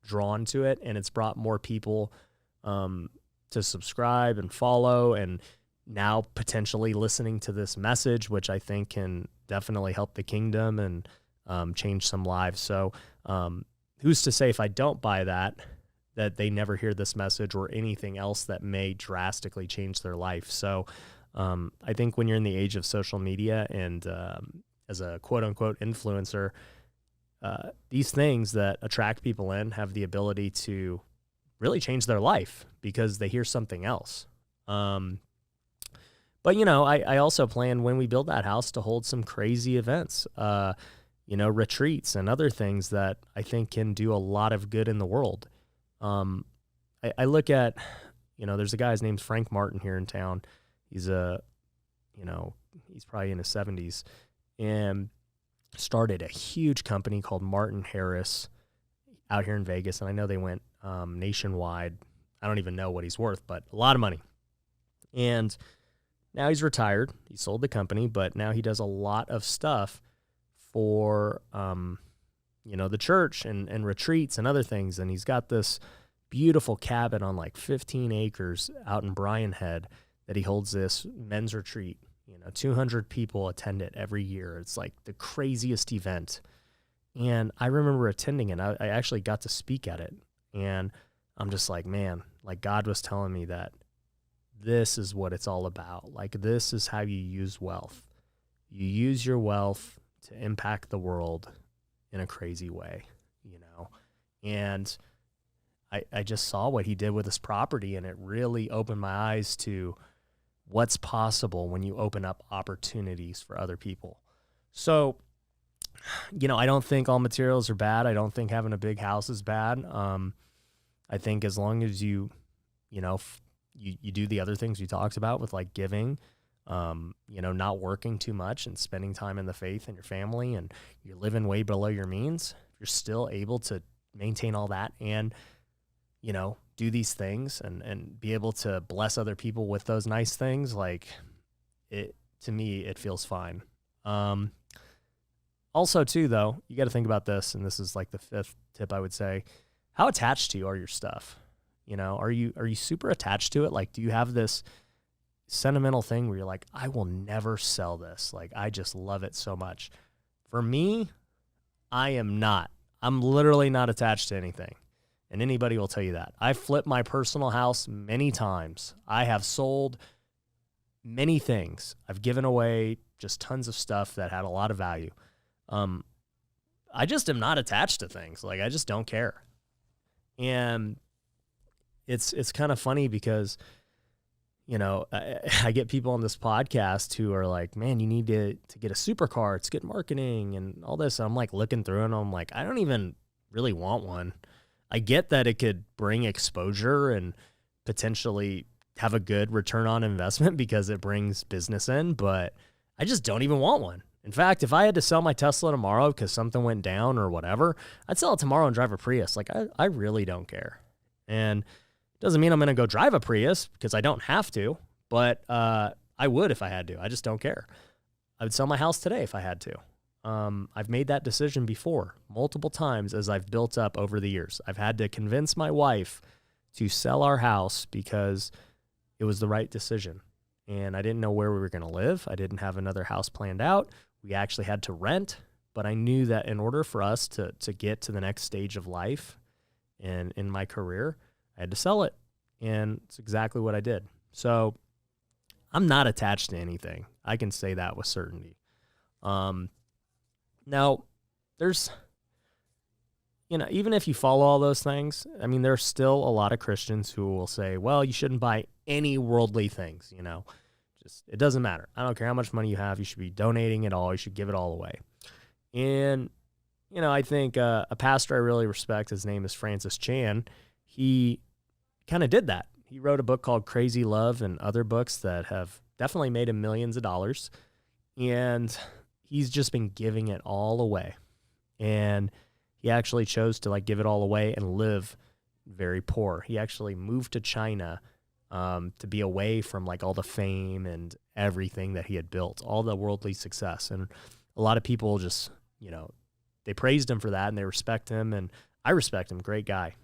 [SPEAKER 4] drawn to it, and it's brought more people to subscribe and follow, and now potentially listening to this message, which I think can definitely help the kingdom and change some lives. So who's to say if I don't buy that they never hear this message or anything else that may drastically change their life. So I think when you're in the age of social media and as a quote unquote influencer, these things that attract people in have the ability to really change their life because they hear something else. But, you know, I also plan when we build that house to hold some crazy events, you know, retreats and other things that I think can do a lot of good in the world. I look at, you know, there's a guy, his name's Frank Martin here in town. He's you know, he's probably in his 70s, and started a huge company called Martin Harris out here in Vegas. And I know they went nationwide. I don't even know what he's worth, but a lot of money. And now he's retired. He sold the company, but now he does a lot of stuff for, you know, the church and retreats and other things. And he's got this beautiful cabin on like 15 acres out in Bryan Head that he holds this men's retreat. You know, 200 people attend it every year. It's like the craziest event. And I remember attending it. I actually got to speak at it. And I'm just like, man, like God was telling me that this is what it's all about. Like, this is how you use wealth. You use your wealth to impact the world in a crazy way, you know? And I just saw what he did with his property, and it really opened my eyes to what's possible when you open up opportunities for other people. So, you know, I don't think all materials are bad. I don't think having a big house is bad. I think as long as you know, you do the other things we talked about with like giving, you know, not working too much and spending time in the faith and your family, and you're living way below your means, if you're still able to maintain all that and, you know, do these things and be able to bless other people with those nice things, like it, to me, it feels fine. Also too, though, you got to think about this, and this is like the fifth tip I would say. How attached to you are your stuff? You know, are you super attached to it? Like, do you have this sentimental thing where you're like, I will never sell this. Like, I just love it so much. For me, I am not. I'm literally not attached to anything. And anybody will tell you that. I've flipped my personal house many times. I have sold many things. I've given away just tons of stuff that had a lot of value. I just am not attached to things. Like, I just don't care. And it's kind of funny because, you know, I get people on this podcast who are like, man, you need to get a supercar. It's good marketing and all this. And I'm like looking through and I'm like, I don't even really want one. I get that it could bring exposure and potentially have a good return on investment because it brings business in, but I just don't even want one. In fact, if I had to sell my Tesla tomorrow because something went down or whatever, I'd sell it tomorrow and drive a Prius. Like, I really don't care. And it doesn't mean I'm going to go drive a Prius because I don't have to, but I would if I had to. I just don't care. I would sell my house today if I had to. I've made that decision before multiple times as I've built up over the years. I've had to convince my wife to sell our house because it was the right decision. And I didn't know where we were going to live. I didn't have another house planned out. We actually had to rent, but I knew that in order for us to get to the next stage of life and in my career, I had to sell it. And it's exactly what I did. So I'm not attached to anything. I can say that with certainty. Now, there's, you know, even if you follow all those things, I mean, there's still a lot of Christians who will say, well, you shouldn't buy any worldly things, you know. It doesn't matter. I don't care how much money you have. You should be donating it all. You should give it all away. And, you know, I think a pastor I really respect, his name is Francis Chan, he kind of did that. He wrote a book called Crazy Love and other books that have definitely made him millions of dollars. And he's just been giving it all away. And he actually chose to like give it all away and live very poor. He actually moved to China to be away from like all the fame and everything that he had built, all the worldly success. And a lot of people just, you know, they praised him for that and they respect him. And I respect him. Great guy.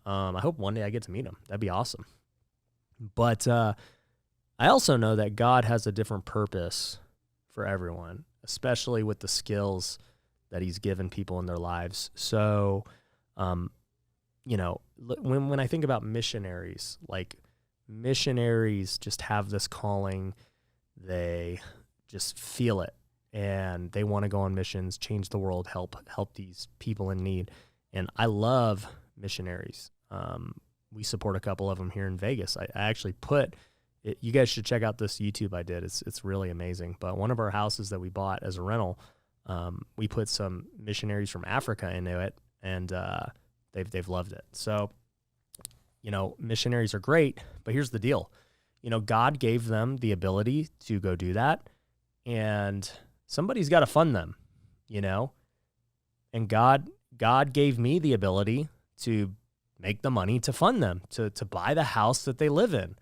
[SPEAKER 4] I hope one day I get to meet him. That'd be awesome. But I also know that God has a different purpose for everyone, especially with the skills that he's given people in their lives. So, you know, when I think about missionaries, like, missionaries just have this calling. They just feel it and they want to go on missions, change the world, help these people in need. And I love missionaries. We support a couple of them here in Vegas. I actually put it, you guys should check out this YouTube I did. It's really amazing. But one of our houses that we bought as a rental, we put some missionaries from Africa into it, and they've loved it. So, you know, missionaries are great, but here's the deal. You know, God gave them the ability to go do that, and somebody's got to fund them, you know? And God gave me the ability to make the money to fund them, to buy the house that they live in.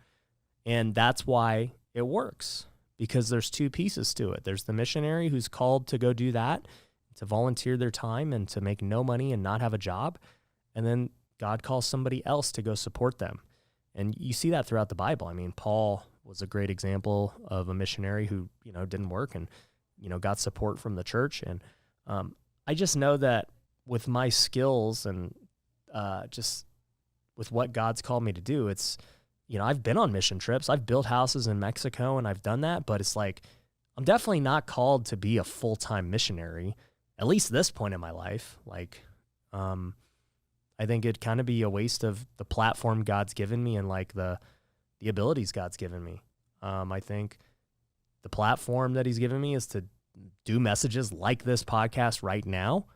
[SPEAKER 4] And that's why it works, because there's two pieces to it. There's the missionary who's called to go do that, to volunteer their time and to make no money and not have a job. And then God calls somebody else to go support them. And you see that throughout the Bible. I mean, Paul was a great example of a missionary who, you know, didn't work and, you know, got support from the church. And I just know that with my skills and just with what God's called me to do, it's, you know, I've been on mission trips. I've built houses in Mexico and I've done that, but it's like, I'm definitely not called to be a full-time missionary, at least this point in my life. Like, I think it'd kind of be a waste of the platform God's given me and like the abilities God's given me. I think the platform that he's given me is to do messages like this podcast right now.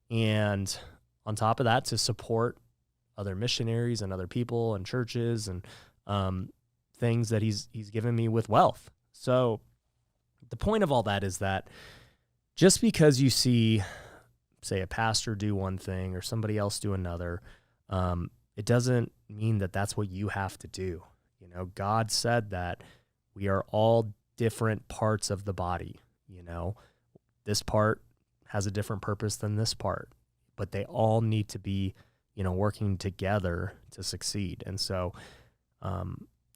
[SPEAKER 4] And on top of that, to support other missionaries and other people and churches and things that he's given me with wealth. So the point of all that is that just because you see, say, a pastor do one thing or somebody else do another, it doesn't mean that that's what you have to do. You know, God said that we are all different parts of the body. You know, this part has a different purpose than this part, but they all need to be, you know, working together to succeed. And so,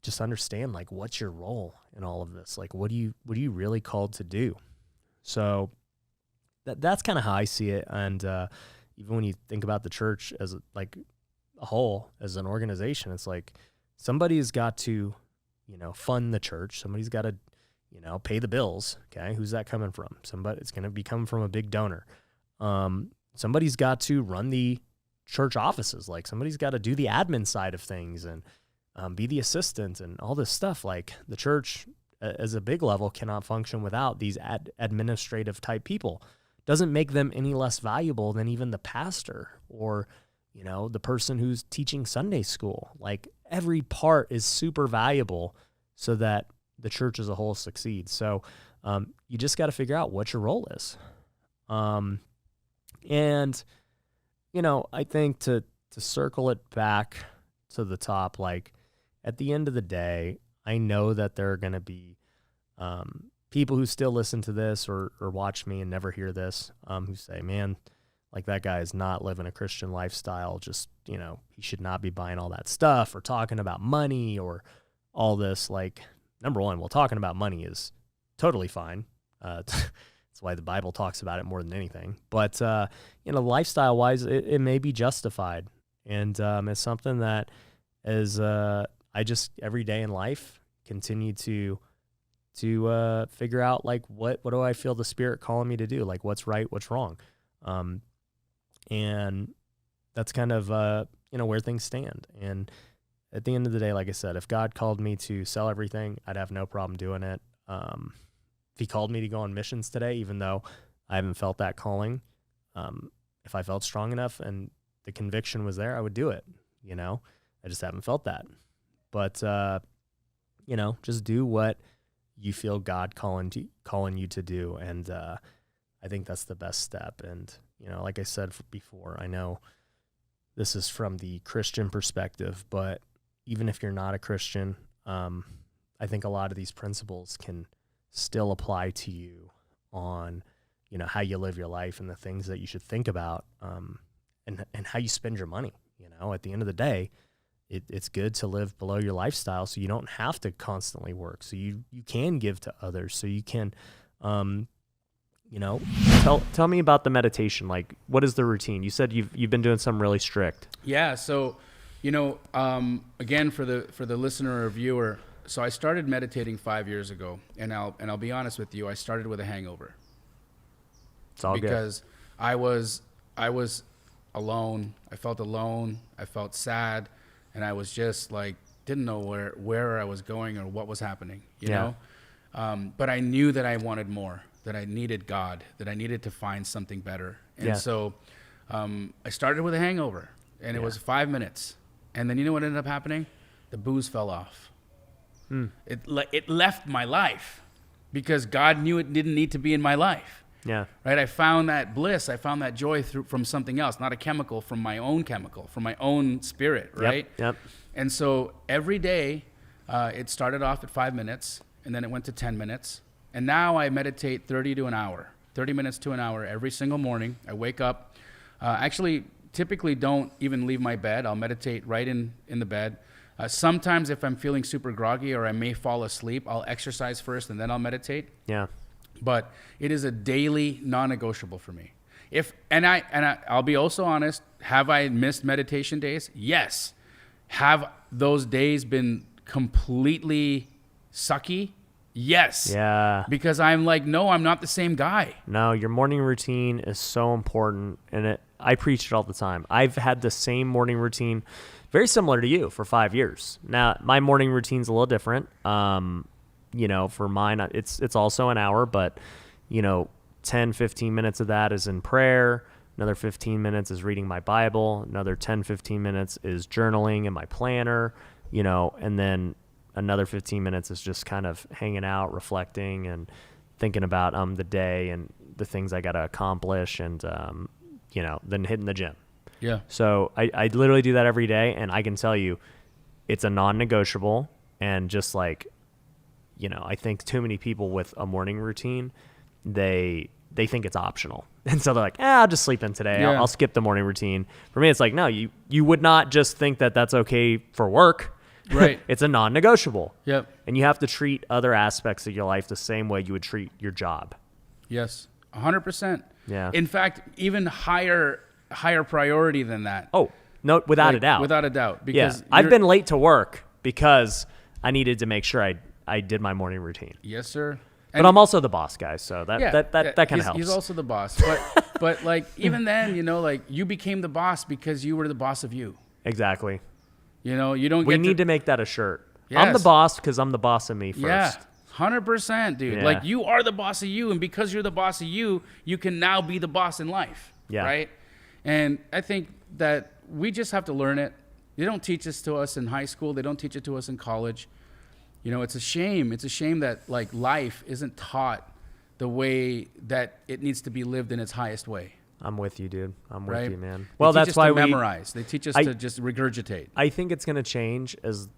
[SPEAKER 4] just understand, like, what's your role in all of this? Like, what are you really called to do? So that's kind of how I see it. And even when you think about the church as like a whole, as an organization, it's like somebody's got to, you know, fund the church. Somebody's got to, you know, pay the bills. Okay, who's that coming from? It's going to be coming from a big donor. somebody's got to run the church offices. Like somebody's got to do the admin side of things and be the assistant and all this stuff. Like the church as a big level cannot function without these administrative type people. Doesn't make them any less valuable than even the pastor or, the person who's teaching Sunday school. Like every part is super valuable so that the church as a whole succeeds. So you just got to figure out what your role is. And, I think to circle it back to the top, like at the end of the day, I know that there are going to be people who still listen to this or watch me and never hear this, who say, man, like that guy is not living a Christian lifestyle. Just, he should not be buying all that stuff or talking about money or all this. Like, number one, talking about money is totally fine. That's why the Bible talks about it more than anything. But, lifestyle-wise, it may be justified. And it's something that as I just, every day in life, continue to figure out, like, what do I feel the Spirit calling me to do? Like, what's right, what's wrong? And that's kind of, where things stand. And at the end of the day, like I said, if God called me to sell everything, I'd have no problem doing it. If he called me to go on missions today, even though I haven't felt that calling, if I felt strong enough and the conviction was there, I would do it. I just haven't felt that. But, just do what you feel God calling you to do. And I think that's the best step. And, like I said before, I know this is from the Christian perspective, but even if you're not a Christian, I think a lot of these principles can still apply to you on, how you live your life and the things that you should think about, and how you spend your money. At the end of the day, it's good to live below your lifestyle so you don't have to constantly work. So you can give to others. So you can, tell me about the meditation. Like, what is the routine? You said you've been doing something really strict.
[SPEAKER 6] Yeah. So, again, for the listener or viewer, so I started meditating 5 years ago, and I'll be honest with you, I started with a hangover.
[SPEAKER 4] It's all
[SPEAKER 6] because
[SPEAKER 4] good.
[SPEAKER 6] I was alone. I felt alone. I felt sad. And I was just like, didn't know where I was going or what was happening, you know? But I knew that I wanted more, that I needed God, that I needed to find something better. And so I started with a hangover, and it was 5 minutes. And then you know what ended up happening? The booze fell off. It left my life because God knew it didn't need to be in my life.
[SPEAKER 4] Yeah.
[SPEAKER 6] Right. I found that bliss. I found that joy from something else, not a chemical, from my own spirit. Right.
[SPEAKER 4] Yep.
[SPEAKER 6] And so every day, it started off at 5 minutes, and then it went to 10 minutes. And now I meditate 30 minutes to an hour every single morning. I wake up, actually typically don't even leave my bed. I'll meditate right in the bed. Sometimes if I'm feeling super groggy or I may fall asleep, I'll exercise first and then I'll meditate.
[SPEAKER 4] Yeah.
[SPEAKER 6] But it is a daily non-negotiable for me. I'll be also honest, have I missed meditation days? Yes. Have those days been completely sucky? Yes.
[SPEAKER 4] Yeah.
[SPEAKER 6] Because I'm like, no, I'm not the same guy.
[SPEAKER 4] No, your morning routine is so important, and I preach it all the time. I've had the same morning routine, very similar to you, for 5 years. Now, my morning routine's a little different. For mine, it's also an hour, but, 10, 15 minutes of that is in prayer. Another 15 minutes is reading my Bible. Another 10, 15 minutes is journaling in my planner, and then another 15 minutes is just kind of hanging out, reflecting, and thinking about the day and the things I got to accomplish, and, then hitting the gym.
[SPEAKER 6] Yeah.
[SPEAKER 4] So I literally do that every day, and I can tell you it's a non-negotiable, and just like, I think too many people with a morning routine, they think it's optional. And so they're like, I'll just sleep in today.
[SPEAKER 6] Yeah.
[SPEAKER 4] I'll skip the morning routine. For me, it's like, no, you would not just think that that's okay for work.
[SPEAKER 6] Right.
[SPEAKER 4] It's a non-negotiable.
[SPEAKER 6] Yep.
[SPEAKER 4] And you have to treat other aspects of your life the same way you would treat your job.
[SPEAKER 6] Yes. 100%.
[SPEAKER 4] Yeah.
[SPEAKER 6] In fact, even higher priority than that.
[SPEAKER 4] Oh, no, without a doubt.
[SPEAKER 6] Without a doubt. Because
[SPEAKER 4] I've been late to work because I needed to make sure I did my morning routine.
[SPEAKER 6] Yes, sir.
[SPEAKER 4] But I'm also the boss, guys, so that kind of helps.
[SPEAKER 6] He's also the boss. But But like, even then, you know, like you became the boss because you were the boss of you.
[SPEAKER 4] Exactly.
[SPEAKER 6] You know, you don't
[SPEAKER 4] We
[SPEAKER 6] get
[SPEAKER 4] need to make that a shirt.
[SPEAKER 6] Yes.
[SPEAKER 4] I'm the boss because I'm the boss of me first.
[SPEAKER 6] Yeah, 100%, dude.
[SPEAKER 4] Yeah.
[SPEAKER 6] Like, you are the boss of you, and because you're the boss of you, you can now be the boss in life.
[SPEAKER 4] Yeah.
[SPEAKER 6] Right? And I think that we just have to learn it. They don't teach this to us in high school. They don't teach it to us in college. You know, it's a shame. It's a shame that, like, life isn't taught the way that it needs to be lived in its highest way.
[SPEAKER 4] I'm with you, dude. I'm
[SPEAKER 6] Right?
[SPEAKER 4] with you, man.
[SPEAKER 6] They
[SPEAKER 4] Well,
[SPEAKER 6] teach
[SPEAKER 4] that's
[SPEAKER 6] us
[SPEAKER 4] why
[SPEAKER 6] to
[SPEAKER 4] we
[SPEAKER 6] memorize. They teach us to just regurgitate.
[SPEAKER 4] I think it's going to change as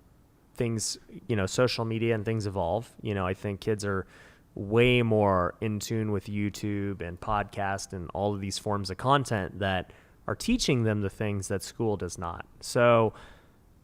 [SPEAKER 4] things, you know, social media and things evolve. You know, I think kids are way more in tune with YouTube and podcast and all of these forms of content that are teaching them the things that school does not. So,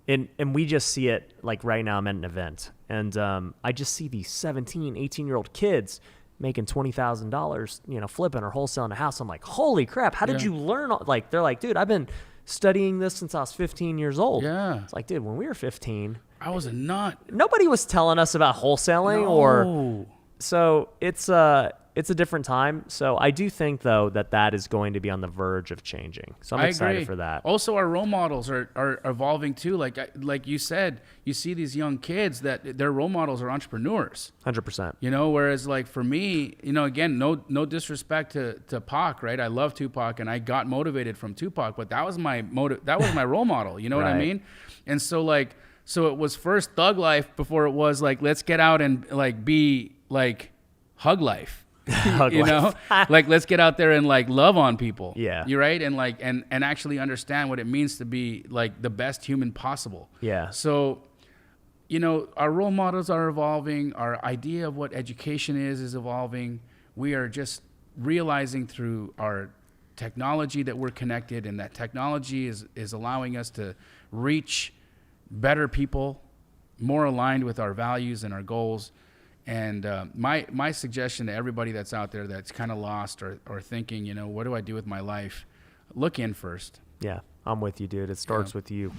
[SPEAKER 4] and we just see it, like right now I'm at an event, and I just see these 17, 18-year-old kids making $20,000, you know, flipping or wholesaling a house. I'm like, holy crap, how did you learn? Like, they're like, dude, I've been studying this since I was 15 years old.
[SPEAKER 6] Yeah.
[SPEAKER 4] It's like, dude, when we were 15,
[SPEAKER 6] I was a nut.
[SPEAKER 4] nobody was telling us about wholesaling or, so it's a different time. So I do think, though, that is going to be on the verge of changing. So I'm excited
[SPEAKER 6] agree.
[SPEAKER 4] for that.
[SPEAKER 6] Also, our role models are evolving too. Like you said, you see these young kids that their role models are entrepreneurs.
[SPEAKER 4] 100%.
[SPEAKER 6] You know, whereas like for me, you know, again, no disrespect to Pac, right? I love Tupac and I got motivated from Tupac, but that was my role model. You know what I
[SPEAKER 4] Right.
[SPEAKER 6] mean? And so it was first thug life before it was like, let's get out and like be like hug life. You know, like let's get out there and like love on people.
[SPEAKER 4] Yeah.
[SPEAKER 6] You're right. And like, and actually understand what it means to be like the best human possible.
[SPEAKER 4] Yeah.
[SPEAKER 6] So, you know, our role models are evolving. Our idea of what education is evolving. We are just realizing through our technology that we're connected, and that technology is allowing us to reach better people, more aligned with our values and our goals. And my suggestion to everybody that's out there that's kind of lost or thinking, you know, what do I do with my life? Look in first.
[SPEAKER 4] Yeah, I'm with you, dude. It starts with you.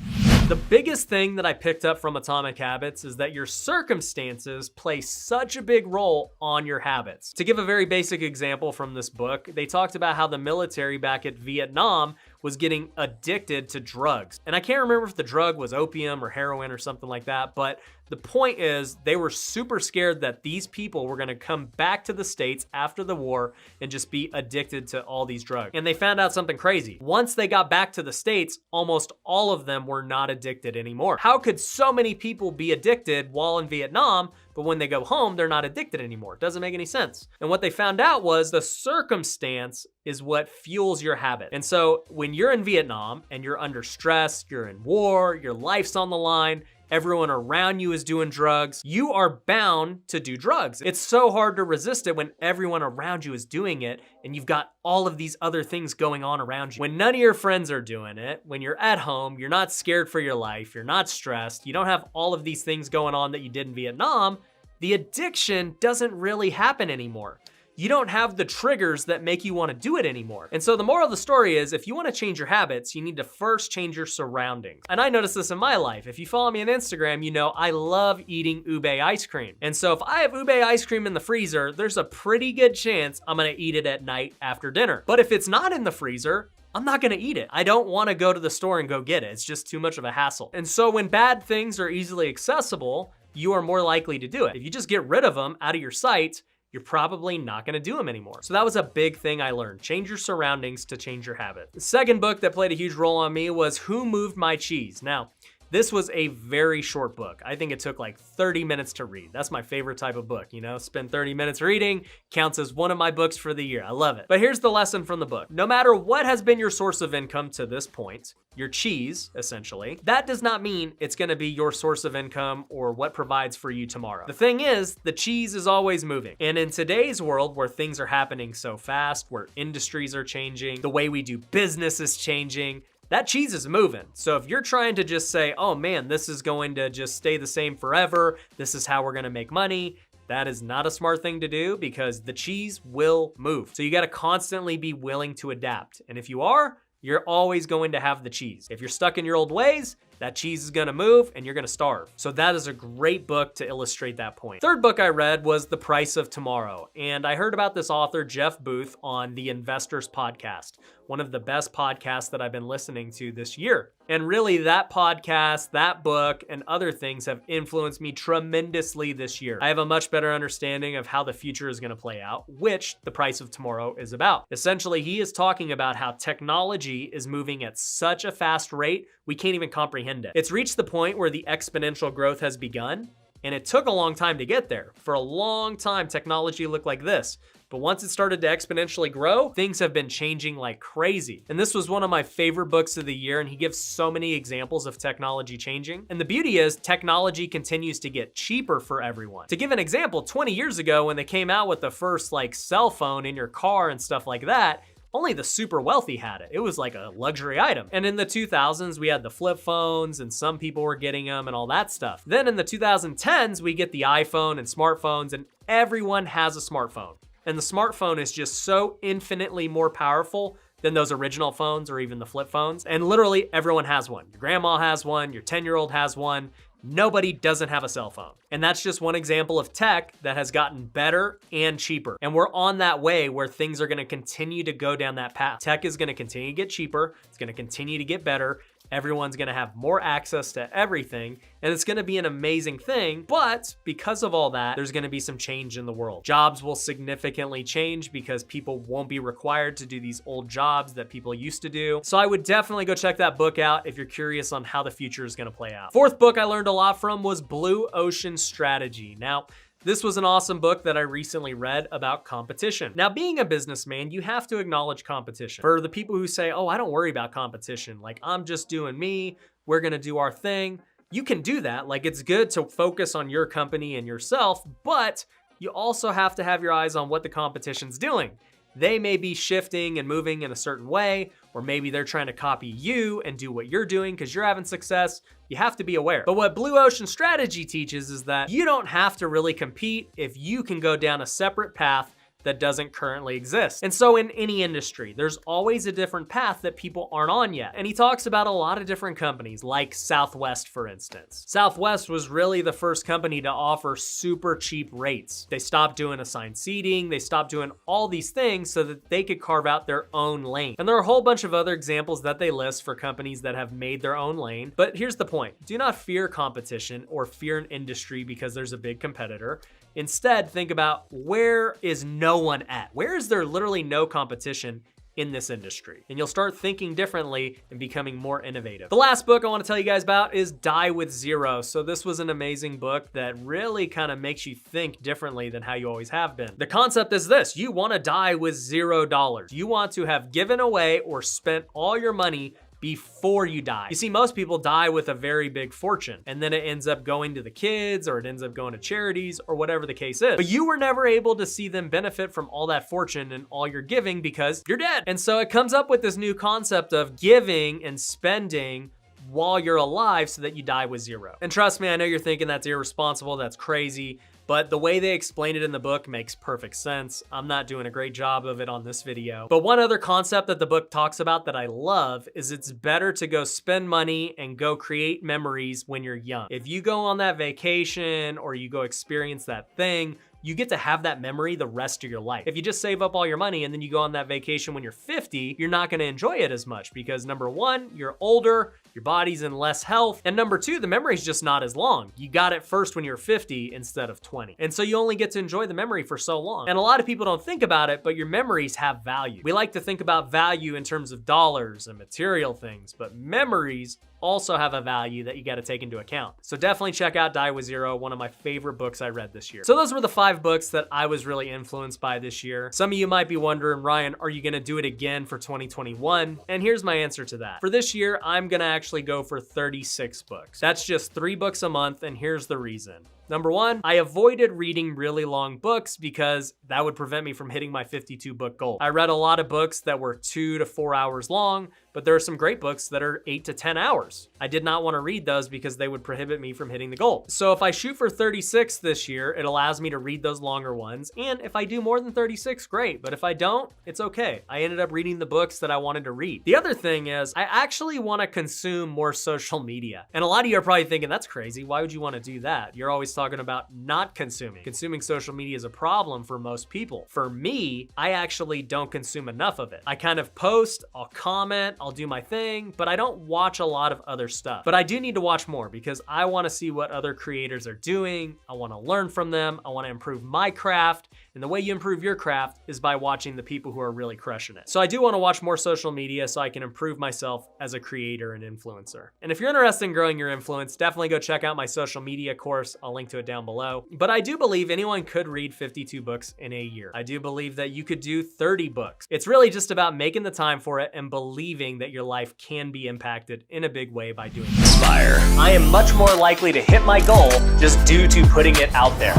[SPEAKER 4] The biggest thing that I picked up from Atomic Habits is that your circumstances play such a big role on your habits. To give a very basic example from this book, they talked about how the military back at Vietnam was getting addicted to drugs. And I can't remember if the drug was opium or heroin or something like that, but the point is they were super scared that these people were gonna come back to the States after the war and just be addicted to all these drugs. And they found out something crazy. Once they got back to the States, almost all of them were not addicted anymore. How could so many people be addicted while in Vietnam, but when they go home, they're not addicted anymore? It doesn't make any sense. And what they found out was the circumstance is what fuels your habit. And so when you're in Vietnam and you're under stress, you're in war, your life's on the line, everyone around you is doing drugs, you are bound to do drugs. It's so hard to resist it when everyone around you is doing it and you've got all of these other things going on around you. When none of your friends are doing it, when you're at home, you're not scared for your life, you're not stressed, you don't have all of these things going on that you did in Vietnam, the addiction doesn't really happen anymore. You don't have the triggers that make you want to do it anymore. And so the moral of the story is, if you want to change your habits, you need to first change your surroundings. And I noticed this in my life. If you follow me on Instagram, you know I love eating ube ice cream. And so if I have ube ice cream in the freezer, there's a pretty good chance I'm gonna eat it at night after dinner. But if it's not in the freezer, I'm not gonna eat it. I don't wanna go to the store and go get it. It's just too much of a hassle. And so when bad things are easily accessible, you are more likely to do it. If you just get rid of them out of your sight, you're probably not gonna do them anymore. So that was a big thing I learned. Change your surroundings to change your habit. The second book that played a huge role on me was Who Moved My Cheese? Now, this was a very short book. I think it took like 30 minutes to read. That's my favorite type of book, you know? Spend 30 minutes reading, counts as one of my books for the year. I love it. But here's the lesson from the book. No matter what has been your source of income to this point, your cheese, essentially, that does not mean it's gonna be your source of income or what provides for you tomorrow. The thing is, the cheese is always moving. And in today's world where things are happening so fast, where industries are changing, the way we do business is changing, that cheese is moving. So if you're trying to just say, oh man, this is going to just stay the same forever, this is how we're gonna make money, that is not a smart thing to do because the cheese will move. So you gotta constantly be willing to adapt. And if you are, you're always going to have the cheese. If you're stuck in your old ways,
[SPEAKER 2] that cheese is gonna move and you're gonna starve. So that is a great book to illustrate that point. Third book I read was The Price of Tomorrow. And I heard about this author, Jeff Booth, on the Investors Podcast, one of the best podcasts that I've been listening to this year. And really that podcast, that book, and other things have influenced me tremendously this year. I have a much better understanding of how the future is gonna play out, which The Price of Tomorrow is about. Essentially, he is talking about how technology is moving at such a fast rate, we can't even comprehend it. It's reached the point where the exponential growth has begun, and it took a long time to get there. For a long time, technology looked like this. But once it started to exponentially grow, things have been changing like crazy. And this was one of my favorite books of the year, and he gives so many examples of technology changing. And the beauty is technology continues to get cheaper for everyone. To give an example, 20 years ago when they came out with the first like cell phone in your car and stuff like that, only the super wealthy had it. It was like a luxury item. And in the 2000s, we had the flip phones and some people were getting them and all that stuff. Then in the 2010s, we get the iPhone and smartphones, and everyone has a smartphone. And the smartphone is just so infinitely more powerful than those original phones or even the flip phones. And literally everyone has one. Your grandma has one, your 10-year-old has one. Nobody doesn't have a cell phone. And that's just one example of tech that has gotten better and cheaper. And we're on that way where things are gonna continue to go down that path. Tech is gonna continue to get cheaper. It's gonna continue to get better. Everyone's gonna have more access to everything, and it's gonna be an amazing thing. But because of all that, there's gonna be some change in the world. Jobs will significantly change because people won't be required to do these old jobs that people used to do. So I would definitely go check that book out if you're curious on how the future is gonna play out. Fourth book I learned a lot from was Blue Ocean Strategy. Now, this was an awesome book that I recently read about competition. Now, being a businessman, you have to acknowledge competition. For the people who say, oh, I don't worry about competition, like I'm just doing me, we're gonna do our thing. You can do that. Like, it's good to focus on your company and yourself, but you also have to have your eyes on what the competition's doing. They may be shifting and moving in a certain way, or maybe they're trying to copy you and do what you're doing because you're having success. You have to be aware. But what Blue Ocean Strategy teaches is that you don't have to really compete if you can go down a separate path that doesn't currently exist. And so in any industry, there's always a different path that people aren't on yet. And he talks about a lot of different companies, like Southwest, for instance. Southwest was really the first company to offer super cheap rates. They stopped doing assigned seating, they stopped doing all these things so that they could carve out their own lane. And there are a whole bunch of other examples that they list for companies that have made their own lane. But here's the point. Do not fear competition or fear an industry because there's a big competitor. Instead, think about where is no one at? Where is there literally no competition in this industry? And you'll start thinking differently and becoming more innovative. The last book I want to tell you guys about is Die with Zero. So this was an amazing book that really kind of makes you think differently than how you always have been. The concept is this: you want to die with $0. You want to have given away or spent all your money before you die. You see, most people die with a very big fortune, and then it ends up going to the kids, or it ends up going to charities, or whatever the case is. But you were never able to see them benefit from all that fortune and all your giving because you're dead. And so it comes up with this new concept of giving and spending while you're alive so that you die with zero. And trust me, I know you're thinking that's irresponsible, that's crazy, but the way they explain it in the book makes perfect sense. I'm not doing a great job of it on this video. But one other concept that the book talks about that I love is it's better to go spend money and go create memories when you're young. If you go on that vacation or you go experience that thing, you get to have that memory the rest of your life. If you just save up all your money and then you go on that vacation when you're 50, you're not gonna enjoy it as much because number one, you're older, your body's in less health, and number two, the memory's just not as long. You got it first when you're 50 instead of 20. And so you only get to enjoy the memory for so long. And a lot of people don't think about it, but your memories have value. We like to think about value in terms of dollars and material things, but memories also have a value that you got to take into account. So definitely check out Die with Zero, one of my favorite books I read this year. So those were the 5 books that I was really influenced by this year. Some of you might be wondering, Ryan, are you gonna do it again for 2021? And here's my answer to that. For this year, I'm gonna actually go for 36 books. That's just 3 books a month, and here's the reason. Number one, I avoided reading really long books because that would prevent me from hitting my 52 book goal. I read a lot of books that were 2 to 4 hours long, but there are some great books that are 8 to 10 hours. I did not want to read those because they would prohibit me from hitting the goal. So if I shoot for 36 this year, it allows me to read those longer ones. And if I do more than 36, great. But if I don't, it's okay. I ended up reading the books that I wanted to read. The other thing is I actually want to consume more social media. And a lot of you are probably thinking, that's crazy. Why would you want to do that? You're always talking about not consuming. Consuming social media is a problem for most people. For me, I actually don't consume enough of it. I kind of post, I'll comment, I'll do my thing, but I don't watch a lot of other stuff. But I do need to watch more because I want to see what other creators are doing. I want to learn from them. I want to improve my craft. And the way you improve your craft is by watching the people who are really crushing it. So I do want to watch more social media so I can improve myself as a creator and influencer. And if you're interested in growing your influence, definitely go check out my social media course. I'll link to it down below. But I do believe anyone could read 52 books in a year. I do believe that you could do 30 books. It's really just about making the time for it and believing that your life can be impacted in a big way by doing it. Inspire. I am much more likely to hit my goal just due to putting it out there.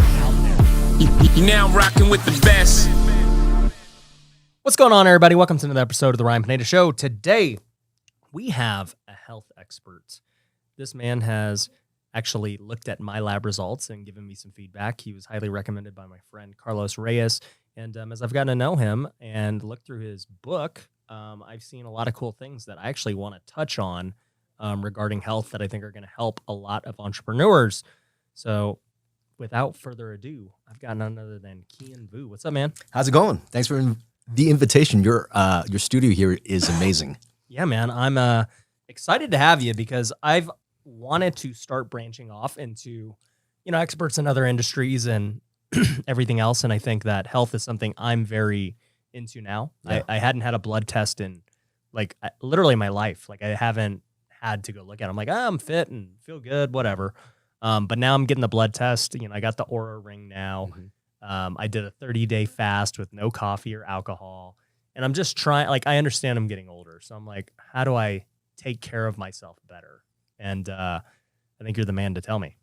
[SPEAKER 7] You're now rocking with the best.
[SPEAKER 4] What's going on, everybody? Welcome to another episode of the Ryan Pineda Show. Today, we have a health expert. This man has actually looked at my lab results and given me some feedback. He was highly recommended by my friend Carlos Reyes. And as I've gotten to know him and looked through his book, I've seen a lot of cool things that I actually want to touch on regarding health that I think are going to help a lot of entrepreneurs. So without further ado, I've got none other than Kian Vu. What's up, man?
[SPEAKER 1] How's it going? Thanks for the invitation. Your studio here is amazing.
[SPEAKER 4] Yeah, man. I'm excited to have you because I've wanted to start branching off into, experts in other industries and everything else. And I think that health is something I'm very into now.
[SPEAKER 1] Yeah.
[SPEAKER 4] I hadn't had a blood test in literally my life. Like I haven't had to go look at it. I'm like, I'm fit and feel good, whatever. But now I'm getting the blood test. I got the Aura ring now.
[SPEAKER 1] Mm-hmm.
[SPEAKER 4] I did a 30-day fast with no coffee or alcohol. And I'm just trying, I understand I'm getting older. So I'm like, how do I take care of myself better? And I think you're the man to tell me.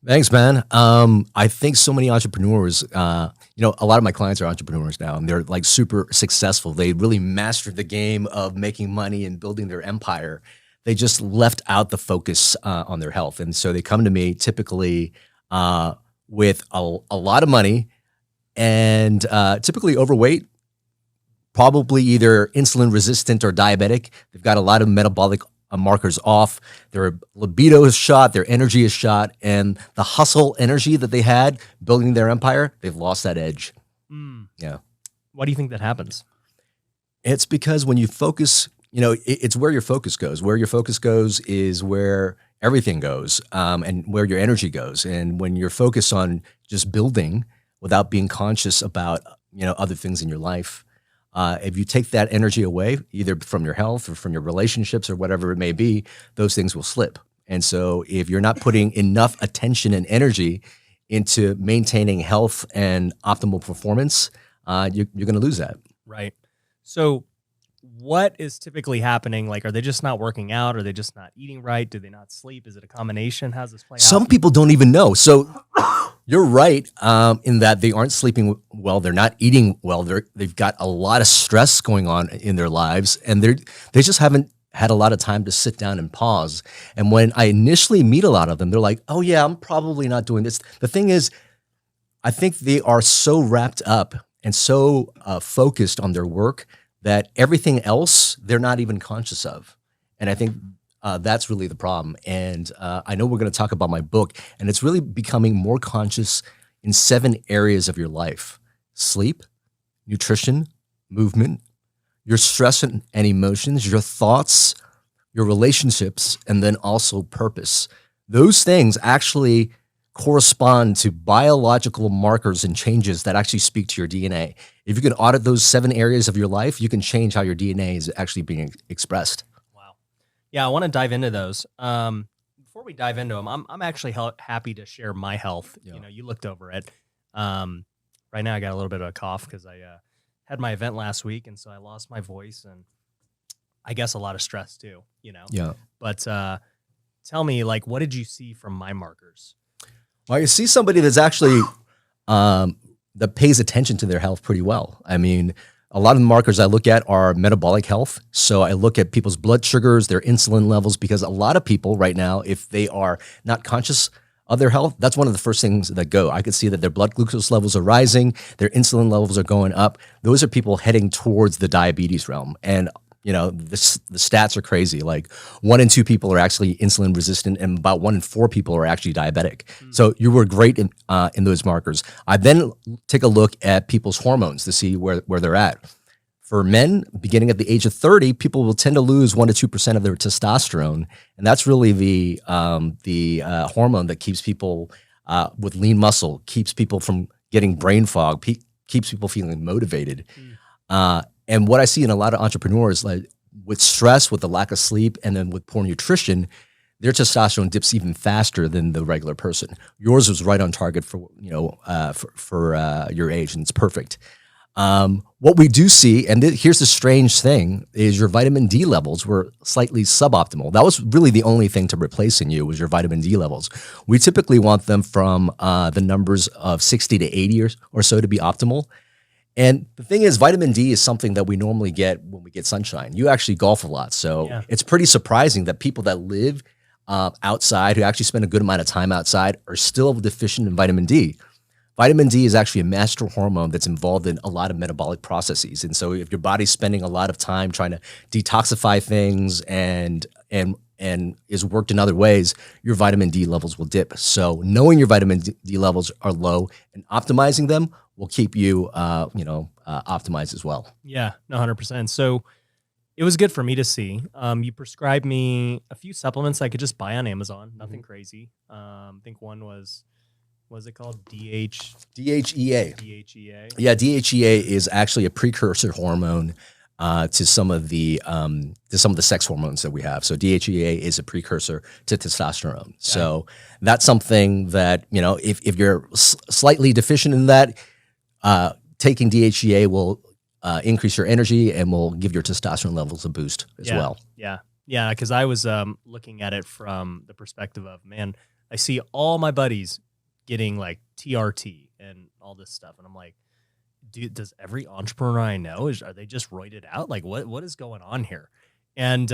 [SPEAKER 1] Thanks, man. I think so many entrepreneurs, a lot of my clients are entrepreneurs now, and they're like super successful. They really mastered the game of making money and building their empire. They just left out the focus on their health. And so they come to me typically with a lot of money and typically overweight, probably either insulin resistant or diabetic. They've got a lot of metabolic markers off. Their libido is shot, their energy is shot, and the hustle energy that they had building their empire, they've lost that edge. Yeah.
[SPEAKER 4] Why do you think that happens?
[SPEAKER 1] It's because when you focus, it's where your focus goes. Where your focus goes is where everything goes, and where your energy goes. And when you're focused on just building without being conscious about, other things in your life, if you take that energy away, either from your health or from your relationships or whatever it may be, those things will slip. And so if you're not putting enough attention and energy into maintaining health and optimal performance, you're going to lose that.
[SPEAKER 4] Right. So what is typically happening? Like, are they just not working out? Are they just not eating right? Do they not sleep? Is it a combination? How's this play out?
[SPEAKER 1] Some people don't even know. So you're right in that they aren't sleeping well. They're not eating well. They've got a lot of stress going on in their lives, and they just haven't had a lot of time to sit down and pause. And when I initially meet a lot of them, they're like, oh yeah, I'm probably not doing this. The thing is, I think they are so wrapped up and so focused on their work that everything else they're not even conscious of. And I think that's really the problem. And I know we're going to talk about my book, and it's really becoming more conscious in 7 areas of your life: sleep, nutrition, movement, your stress and emotions, your thoughts, your relationships, and then also purpose. Those things actually correspond to biological markers and changes that actually speak to your DNA. If you can audit those 7 areas of your life, you can change how your DNA is actually being expressed.
[SPEAKER 4] Wow. Yeah, I want to dive into those. Before we dive into them, I'm actually happy to share my health.
[SPEAKER 1] Yeah.
[SPEAKER 4] You looked over it. Right now I got a little bit of a cough because I had my event last week, and so I lost my voice, and I guess a lot of stress too,
[SPEAKER 1] Yeah.
[SPEAKER 4] But tell me, what did you see from my markers?
[SPEAKER 1] Well, you see somebody that's actually that pays attention to their health pretty well. I mean, a lot of the markers I look at are metabolic health. So I look at people's blood sugars, their insulin levels, because a lot of people right now, if they are not conscious of their health, that's one of the first things that go. I could see that their blood glucose levels are rising, their insulin levels are going up. Those are people heading towards the diabetes realm. And the stats are crazy. Like 1 in 2 people are actually insulin resistant, and about 1 in 4 people are actually diabetic. So you were great in those markers. I then take a look at people's hormones to see where they're at. For men, beginning at the age of 30, people will tend to lose 1 to 2% of their testosterone, and that's really the hormone that keeps people with lean muscle, keeps people from getting brain fog, keeps people feeling motivated. And what I see in a lot of entrepreneurs, like with stress, with the lack of sleep, and then with poor nutrition, their testosterone dips even faster than the regular person. Yours was right on target for your age, and it's perfect. What we do see, and here's the strange thing, is your vitamin D levels were slightly suboptimal. That was really the only thing to replace in you was your vitamin D levels. We typically want them from the numbers of 60 to 80 or so to be optimal. And the thing is, vitamin D is something that we normally get when we get sunshine. You actually golf a lot, so It's pretty surprising that people that live outside, who actually spend a good amount of time outside, are still deficient in vitamin D. Vitamin D is actually a master hormone that's involved in a lot of metabolic processes. And so if your body's spending a lot of time trying to detoxify things and is worked in other ways, your vitamin D levels will dip. So knowing your vitamin D levels are low and optimizing them will keep you, optimized as well.
[SPEAKER 4] Yeah, 100%. So it was good for me to see. You prescribed me a few supplements I could just buy on Amazon. Nothing crazy. I think one was it called?
[SPEAKER 1] DHEA.
[SPEAKER 4] DHEA.
[SPEAKER 1] Yeah, DHEA is actually a precursor hormone to some of the sex hormones that we have. So DHEA is a precursor to testosterone. So that's something that, if you're slightly deficient in that, taking DHEA will increase your energy and will give your testosterone levels a boost as well.
[SPEAKER 4] Yeah. Because I was looking at it from the perspective of, man, I see all my buddies getting like TRT and all this stuff, and I'm like, dude, does every entrepreneur I know are they just roided out? Like, what is going on here? And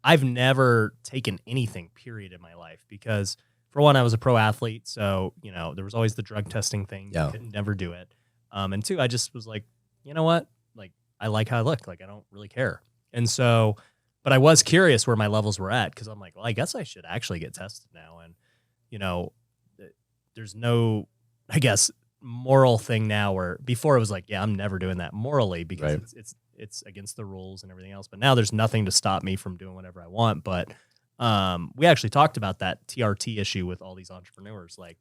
[SPEAKER 4] I've never taken anything, period, in my life, because for one, I was a pro athlete, so there was always the drug testing thing.
[SPEAKER 1] Yeah.
[SPEAKER 4] You could never do it. And two, I just was like, you know what? Like, I like how I look. Like, I don't really care. And so, but I was curious where my levels were at, because I'm like, well, I guess I should actually get tested now. And there's no, I guess, moral thing now where before it was like, yeah, I'm never doing that morally because it's against the rules and everything else. But now there's nothing to stop me from doing whatever I want. But we actually talked about that TRT issue with all these entrepreneurs, like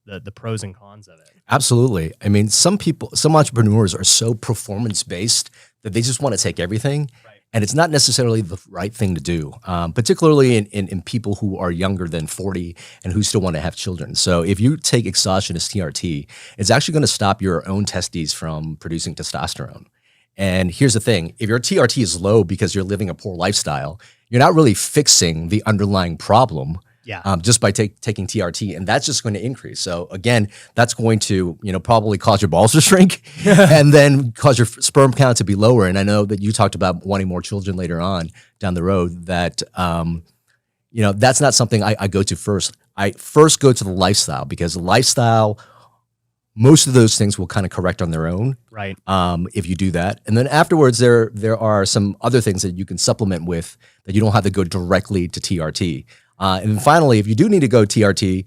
[SPEAKER 4] the pros and cons of it.
[SPEAKER 1] Absolutely. I mean, some entrepreneurs are so performance based that they just want to take everything.
[SPEAKER 4] Right.
[SPEAKER 1] And it's not necessarily the right thing to do, particularly in people who are younger than 40 and who still want to have children. So if you take exogenous TRT, it's actually going to stop your own testes from producing testosterone. And here's the thing. If your TRT is low because you're living a poor lifestyle, you're not really fixing the underlying problem. Just by taking TRT, and that's just going to increase. So again, that's going to probably cause your balls to shrink, and then cause your sperm count to be lower. And I know that you talked about wanting more children later on down the road. That that's not something I go to first. I first go to the lifestyle, because the lifestyle, most of those things will kind of correct on their own,
[SPEAKER 4] right?
[SPEAKER 1] If you do that, and then afterwards, there are some other things that you can supplement with that you don't have to go directly to TRT. And then finally, if you do need to go TRT,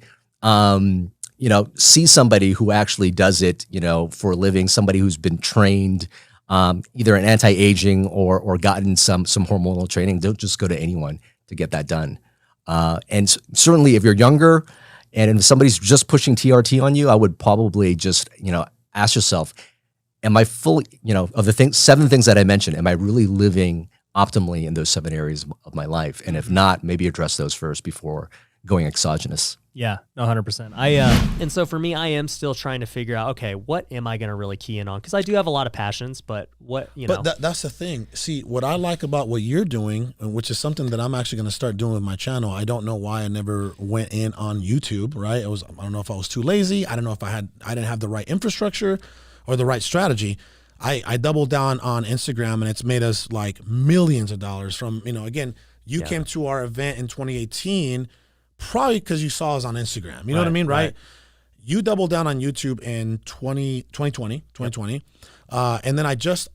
[SPEAKER 1] see somebody who actually does it, for a living, somebody who's been trained, either in anti-aging or gotten some hormonal training. Don't just go to anyone to get that done. And certainly if you're younger and if somebody's just pushing TRT on you, I would probably just, ask yourself, am I fully, of the 7 things that I mentioned, am I really living optimally in those 7 areas of my life? And if not, maybe address those first before going exogenous.
[SPEAKER 2] Yeah, 100%. And so for me, I am still trying to figure out, okay, what am I going to really key in on? Because I do have a lot of passions, but what, you know.
[SPEAKER 8] But that's the thing. See, what I like about what you're doing, which is something that I'm actually going to start doing with my channel. I don't know why I never went in on YouTube, right? I don't know if I was too lazy. I don't know if I didn't have the right infrastructure or the right strategy. I doubled down on Instagram, and it's made us like millions of dollars from, again, you came to our event in 2018 probably because you saw us on Instagram. You know what I mean? Right. You doubled down on YouTube in 2020. And then I just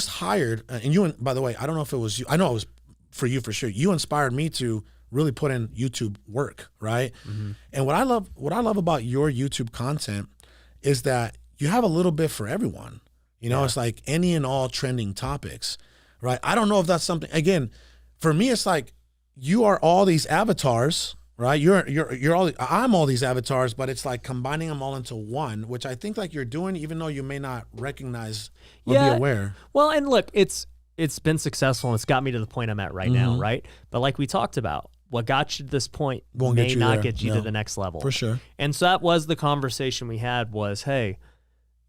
[SPEAKER 8] hired, and you, by the way, I don't know if it was you. I know it was for you for sure. You inspired me to really put in YouTube work. Right. Mm-hmm. And what I love about your YouTube content is that you have a little bit for everyone. It's like any and all trending topics. Right. I don't know if that's something, again, for me, it's like, you are all these avatars, right? I'm all these avatars, but it's like combining them all into one, which I think like you're doing, even though you may not recognize or be aware.
[SPEAKER 2] Well, and look, it's been successful, and it's got me to the point I'm at right now, right? But like we talked about, what got you to this point may not get you to the next level.
[SPEAKER 8] For sure.
[SPEAKER 2] And so that was the conversation we had was, hey,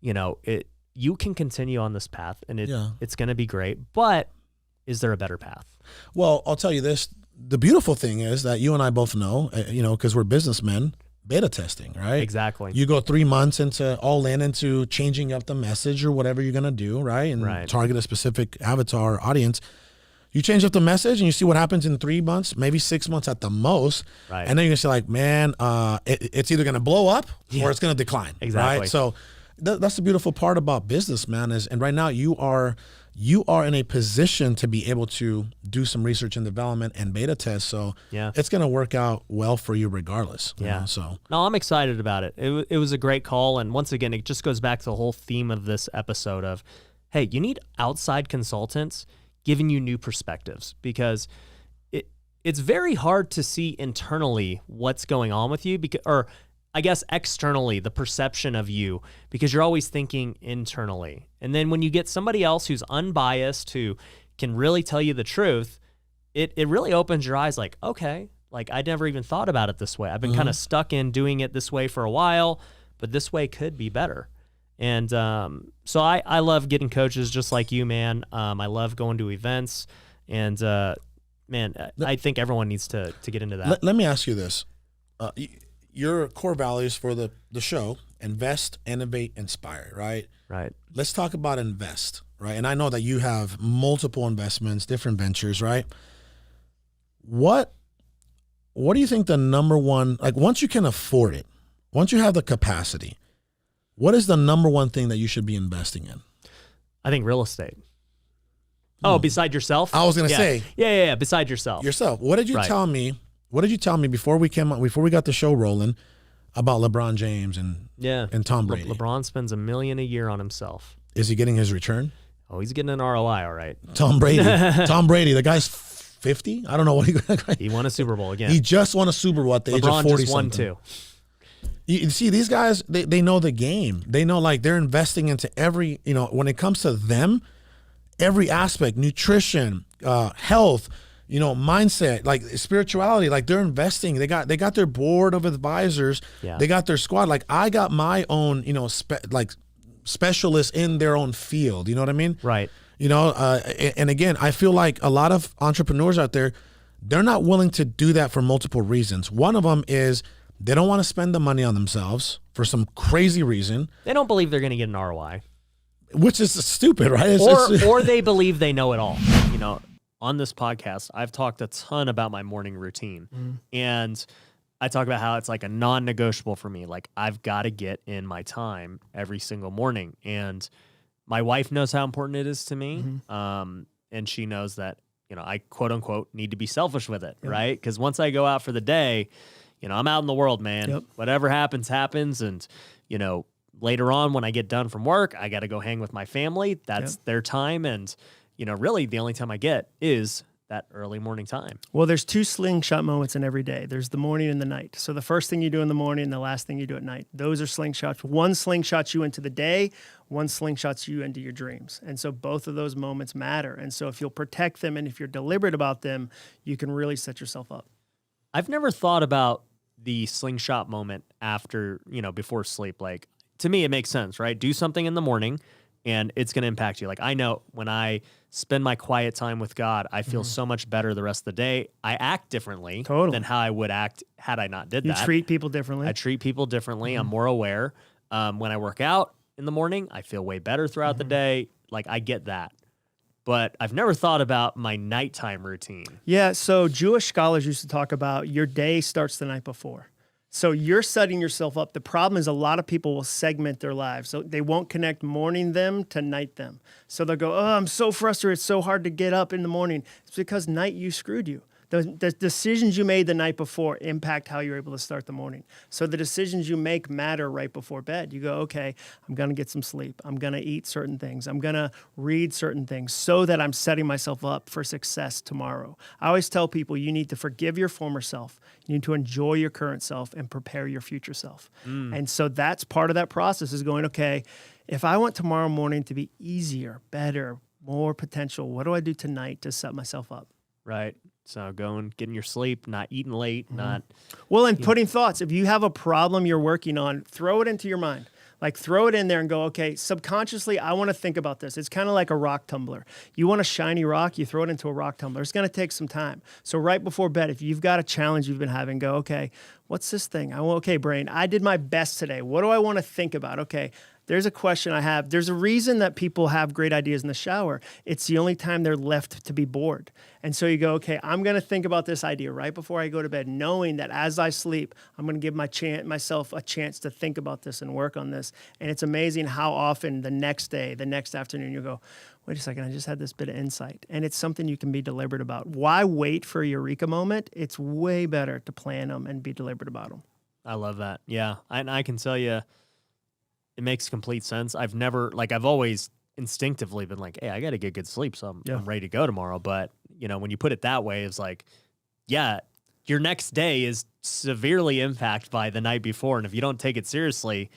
[SPEAKER 2] you can continue on this path, and it's going to be great, but is there a better path?
[SPEAKER 8] Well, I'll tell you this. The beautiful thing is that you and I both know, because we're businessmen, beta testing, right?
[SPEAKER 2] Exactly.
[SPEAKER 8] You go 3 months into changing up the message or whatever you're going to do, right? And target a specific avatar audience. You change up the message and you see what happens in 3 months, maybe 6 months at the most. Right. And then you're going to say like, man, it's either going to blow up or it's going to decline.
[SPEAKER 2] Exactly.
[SPEAKER 8] Right? So that's the beautiful part about business, man, and right now you are in a position to be able to do some research and development and beta test. So it's going to work out well for you regardless. So
[SPEAKER 2] no, I'm excited about it. It was a great call. And once again, it just goes back to the whole theme of this episode of, hey, you need outside consultants giving you new perspectives, because it's very hard to see internally what's going on with you, or I guess externally, the perception of you, because you're always thinking internally. And then when you get somebody else who's unbiased, who can really tell you the truth, it really opens your eyes like, okay, like I never even thought about it this way. I've been kind of stuck in doing it this way for a while, but this way could be better. And so I love getting coaches just like you, man. I love going to events, and man, I think everyone needs to get into that.
[SPEAKER 8] Let me ask you this. Your core values for the show: invest, innovate, inspire, right?
[SPEAKER 2] Right.
[SPEAKER 8] Let's talk about invest, right? And I know that you have multiple investments, different ventures, right? What do you think the number one, like once you can afford it, once you have the capacity, what is the number one thing that you should be investing in?
[SPEAKER 2] I think real estate. Oh, beside yourself?
[SPEAKER 8] I was going to say.
[SPEAKER 2] Yeah. Beside yourself.
[SPEAKER 8] Yourself. What did you tell me? What did you tell me before we got the show rolling about LeBron James and Tom Brady?
[SPEAKER 2] LeBron spends $1 million a year on himself.
[SPEAKER 8] Is he getting his return?
[SPEAKER 2] Oh, he's getting an ROI, all right.
[SPEAKER 8] Tom Brady, the guy's 50. I don't know what
[SPEAKER 2] he won a Super Bowl again.
[SPEAKER 8] He just won a Super Bowl at the age of 40
[SPEAKER 2] just won
[SPEAKER 8] something.
[SPEAKER 2] too.
[SPEAKER 8] You see, these guys, they know the game. They know, like, they're investing into every, when it comes to them, every aspect, nutrition, health, mindset, like spirituality, like they're investing. They got their board of advisors. Yeah. They got their squad. Like I got my own, specialists in their own field. You know what I mean?
[SPEAKER 2] Right.
[SPEAKER 8] And again, I feel like a lot of entrepreneurs out there, they're not willing to do that for multiple reasons. One of them is they don't want to spend the money on themselves for some crazy reason.
[SPEAKER 2] They don't believe they're going to get an ROI.
[SPEAKER 8] Which is stupid, right?
[SPEAKER 2] Or they believe they know it all. On this podcast, I've talked a ton about my morning routine. And I talk about how it's like a non-negotiable for me. Like I've got to get in my time every single morning. And my wife knows how important it is to me. And she knows that, I quote unquote need to be selfish with it, right? Because once I go out for the day, I'm out in the world, man. Yep. Whatever happens. And, later on when I get done from work, I got to go hang with my family. That's their time. And, really the only time I get is that early morning time.
[SPEAKER 3] Well, there's 2 slingshot moments in every day. There's the morning and the night. So the first thing you do in the morning and the last thing you do at night, those are slingshots. One slingshots you into the day, one slingshots you into your dreams. And so both of those moments matter. And so if you'll protect them and if you're deliberate about them, you can really set yourself up.
[SPEAKER 2] I've never thought about
[SPEAKER 4] the slingshot moment after, before sleep. Like, to me, it makes sense, right? Do something in the morning and it's going to impact you. Like, I know when I spend my quiet time with God, I feel so much better the rest of the day. I act differently than how I would act had I not did that.
[SPEAKER 3] You treat people differently.
[SPEAKER 4] I treat people differently. I'm more aware. When I work out in the morning, I feel way better throughout the day. Like, I get that. But I've never thought about my nighttime routine.
[SPEAKER 3] Yeah, so Jewish scholars used to talk about your day starts the night before. So you're setting yourself up. The problem is a lot of people will segment their lives. So they won't connect morning them to night them. So they'll go, oh, I'm so frustrated. It's so hard to get up in the morning. It's because night you screwed you. The decisions you made the night before impact how you're able to start the morning. So the decisions you make matter right before bed. You go, okay, I'm going to get some sleep. I'm going to eat certain things. I'm going to read certain things so that I'm setting myself up for success tomorrow. I always tell people you need to forgive your former self. You need to enjoy your current self and prepare your future self. And so that's part of that process is going, okay, if I want tomorrow morning to be easier, better, more potential, what do I do tonight to set myself up?
[SPEAKER 4] Right. So getting your sleep, not eating late, not...
[SPEAKER 3] Well, and putting thoughts. If you have a problem you're working on, throw it into your mind. Like, throw it in there and go, okay, subconsciously, I want to think about this. It's kind of like a rock tumbler. You want a shiny rock, you throw it into a rock tumbler. It's going to take some time. So right before bed, if you've got a challenge you've been having, go, okay, what's this thing? Okay, brain, I did my best today. What do I want to think about? Okay, there's a question I have. There's a reason that people have great ideas in the shower. It's the only time they're left to be bored. And so you go, okay, I'm going to think about this idea right before I go to bed, knowing that as I sleep, I'm going to give myself a chance to think about this and work on this. And it's amazing how often the next day, the next afternoon, you go, wait a second, I just had this bit of insight. And it's something you can be deliberate about. Why wait for a eureka moment? It's way better to plan them and be deliberate about them.
[SPEAKER 4] I love that. Yeah. And I can tell you, it makes complete sense. I've always instinctively been like, hey, I got to get good sleep, so I'm ready to go tomorrow. But, when you put it that way, it's like, yeah, your next day is severely impacted by the night before. And if you don't take it seriously,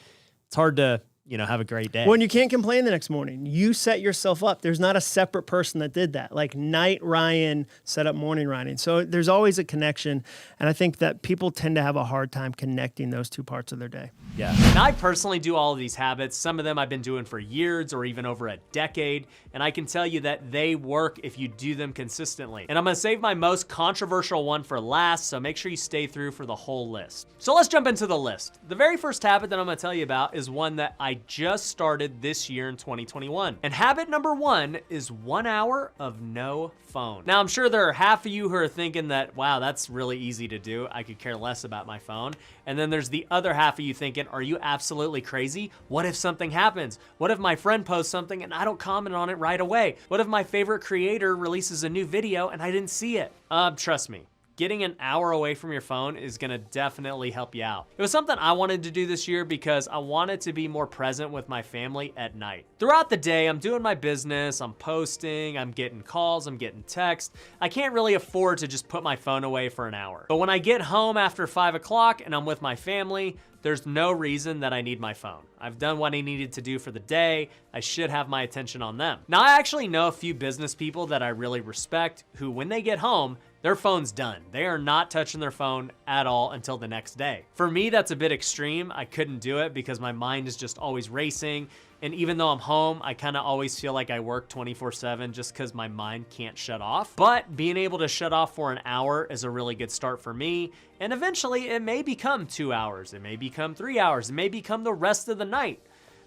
[SPEAKER 4] it's hard to, have a great day.
[SPEAKER 3] Well, and you can't complain the next morning. You set yourself up. There's not a separate person that did that. Like night Ryan set up morning Ryan. So there's always a connection. And I think that people tend to have a hard time connecting those two parts of their day.
[SPEAKER 2] Yeah. And I personally do all of these habits. Some of them I've been doing for years or even over a decade. And I can tell you that they work if you do them consistently. And I'm going to save my most controversial one for last. So make sure you stay through for the whole list. So let's jump into the list. The very first habit that I'm going to tell you about is one that I just started this year in 2021. And habit number 1 is 1 hour of no phone. Now, I'm sure there are half of you who are thinking that, wow, that's really easy to do. I could care less about my phone. And then there's the other half of you thinking, are you absolutely crazy? What if something happens? What if my friend posts something and I don't comment on it right away? What if my favorite creator releases a new video and I didn't see it? Trust me. Getting an hour away from your phone is gonna definitely help you out. It was something I wanted to do this year because I wanted to be more present with my family at night. Throughout the day, I'm doing my business, I'm posting, I'm getting calls, I'm getting texts. I can't really afford to just put my phone away for an hour. But when I get home after 5 o'clock and I'm with my family, there's no reason that I need my phone. I've done what I needed to do for the day. I should have my attention on them. Now, I actually know a few business people that I really respect who, when they get home, their phone's done. They are not touching their phone at all until the next day. For me, that's a bit extreme. I couldn't do it because my mind is just always racing. And even though I'm home, I kind of always feel like I work 24/7 just because my mind can't shut off. But being able to shut off for an hour is a really good start for me. And eventually it may become 2 hours. It may become 3 hours. It may become the rest of the night.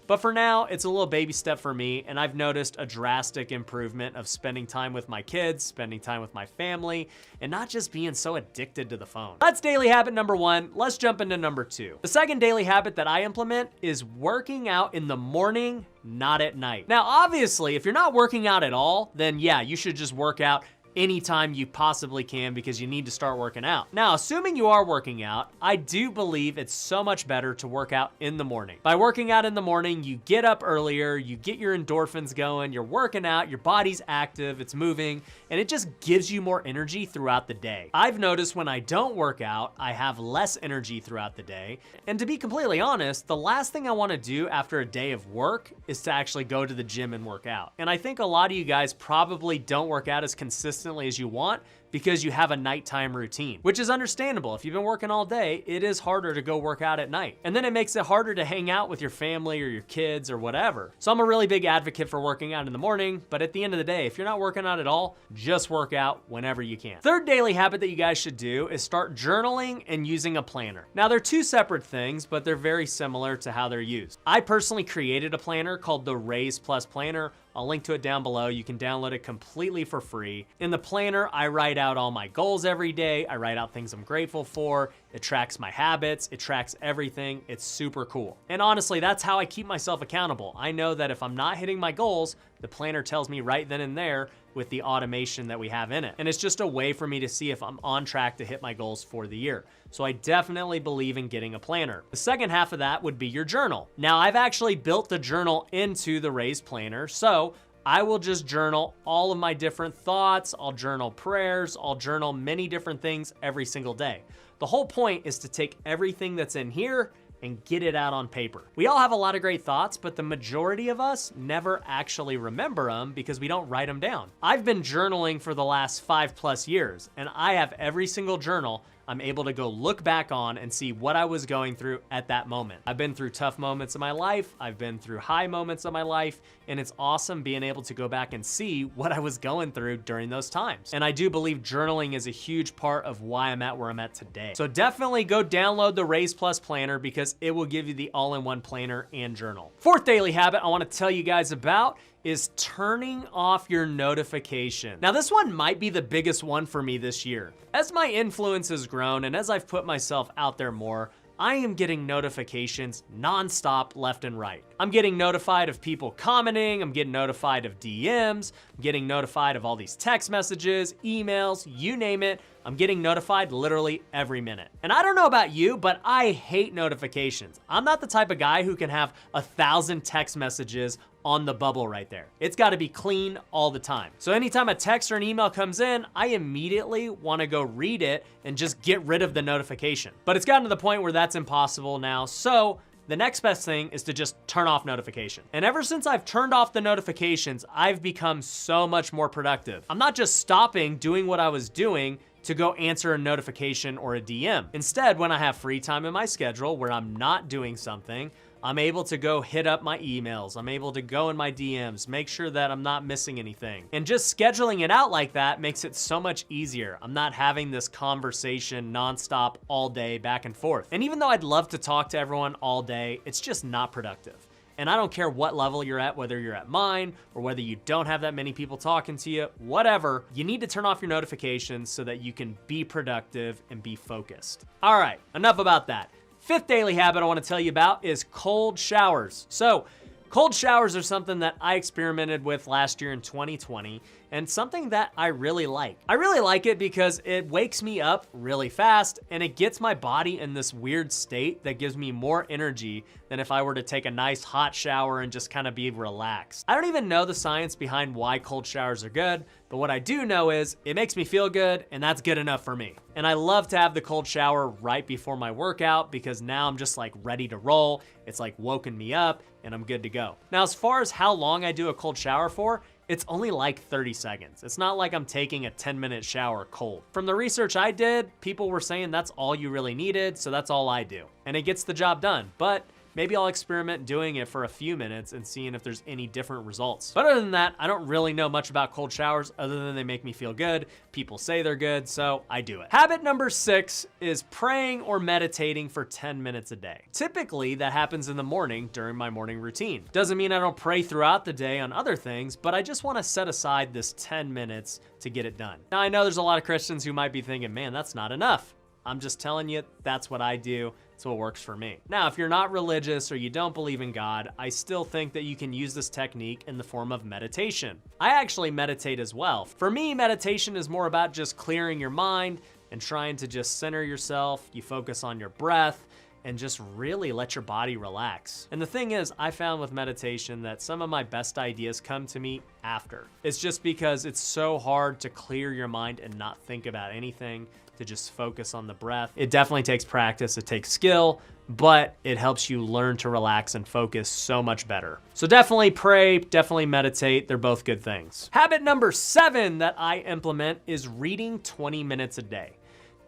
[SPEAKER 2] But for now, it's a little baby step for me, and I've noticed a drastic improvement of spending time with my kids, spending time with my family, and not just being so addicted to the phone. That's daily habit number 1. Let's jump into number 2. The second daily habit that I implement is working out in the morning, not at night. Now, obviously, if you're not working out at all, then yeah, you should just work out anytime you possibly can because you need to start working out. Now, assuming you are working out, I do believe it's so much better to work out in the morning. By working out in the morning, you get up earlier, you get your endorphins going, you're working out, your body's active, it's moving, and it just gives you more energy throughout the day. I've noticed when I don't work out, I have less energy throughout the day. And to be completely honest, the last thing I want to do after a day of work is to actually go to the gym and work out. And I think a lot of you guys probably don't work out as consistently as you want because you have a nighttime routine, which is understandable. If you've been working all day, it is harder to go work out at night. And then it makes it harder to hang out with your family or your kids or whatever. So I'm a really big advocate for working out in the morning, but at the end of the day, if you're not working out at all, just work out whenever you can. Third daily habit that you guys should do is start journaling and using a planner. Now they're two separate things, but they're very similar to how they're used. I personally created a planner called the Raise Plus Planner. I'll link to it down below. You can download it completely for free. In the planner, I write out all my goals every day. I write out things I'm grateful for. It tracks my habits. It tracks everything. It's super cool. And honestly, that's how I keep myself accountable. I know that if I'm not hitting my goals, the planner tells me right then and there with the automation that we have in it. And it's just a way for me to see if I'm on track to hit my goals for the year. So I definitely believe in getting a planner. The second half of that would be your journal. Now I've actually built the journal into the Raised Planner, so I will just journal all of my different thoughts, I'll journal prayers, I'll journal many different things every single day. The whole point is to take everything that's in here and get it out on paper. We all have a lot of great thoughts, but the majority of us never actually remember them because we don't write them down. I've been journaling for the last 5+ years, and I have every single journal I'm able to go look back on and see what I was going through at that moment. I've been through tough moments in my life, I've been through high moments of my life, and it's awesome being able to go back and see what I was going through during those times. And I do believe journaling is a huge part of why I'm at where I'm at today. So definitely go download the Raise Plus Planner because it will give you the all-in-one planner and journal. Fourth daily habit I wanna tell you guys about is turning off your notification. Now this one might be the biggest one for me this year. As my influence has grown and as I've put myself out there more, I am getting notifications nonstop left and right. I'm getting notified of people commenting, I'm getting notified of DMs, I'm getting notified of all these text messages, emails, you name it. I'm getting notified literally every minute. And I don't know about you, but I hate notifications. I'm not the type of guy who can have 1,000 text messages on the bubble right there. It's gotta be clean all the time. So anytime a text or an email comes in, I immediately wanna go read it and just get rid of the notification. But it's gotten to the point where that's impossible now, so the next best thing is to just turn off notification. And ever since I've turned off the notifications, I've become so much more productive. I'm not just stopping doing what I was doing to go answer a notification or a DM. Instead, when I have free time in my schedule where I'm not doing something, I'm able to go hit up my emails. I'm able to go in my DMs, make sure that I'm not missing anything. And just scheduling it out like that makes it so much easier. I'm not having this conversation nonstop all day back and forth. And even though I'd love to talk to everyone all day, it's just not productive. And I don't care what level you're at, whether you're at mine or whether you don't have that many people talking to you, whatever, you need to turn off your notifications so that you can be productive and be focused. All right, enough about that. Fifth daily habit I want to tell you about is cold showers. So, cold showers are something that I experimented with last year in 2020 and something that I really like. I really like it because it wakes me up really fast and it gets my body in this weird state that gives me more energy than if I were to take a nice hot shower and just kind of be relaxed. I don't even know the science behind why cold showers are good, but what I do know is it makes me feel good and that's good enough for me. And I love to have the cold shower right before my workout because now I'm just like ready to roll. It's like woken me up and I'm good to go. Now, as far as how long I do a cold shower for, it's only like 30 seconds. It's not like I'm taking a 10-minute shower cold. From the research I did, people were saying that's all you really needed, so that's all I do. And it gets the job done, but maybe I'll experiment doing it for a few minutes and seeing if there's any different results. But other than that, I don't really know much about cold showers other than they make me feel good. People say they're good, so I do it. Habit number 6 is praying or meditating for 10 minutes a day. Typically, that happens in the morning during my morning routine. Doesn't mean I don't pray throughout the day on other things, but I just wanna set aside this 10 minutes to get it done. Now, I know there's a lot of Christians who might be thinking, man, that's not enough. I'm just telling you, that's what I do. It's what works for me. Now, if you're not religious or you don't believe in God, I still think that you can use this technique in the form of meditation. I actually meditate as well. For me, meditation is more about just clearing your mind and trying to just center yourself. You focus on your breath and just really let your body relax. And the thing is, I found with meditation that some of my best ideas come to me after. It's just because it's so hard to clear your mind and not think about anything. to just focus on the breath. It definitely takes practice, it takes skill, but it helps you learn to relax and focus so much better. So definitely pray, definitely meditate. They're both good things. Habit number 7 that I implement is reading 20 minutes a day.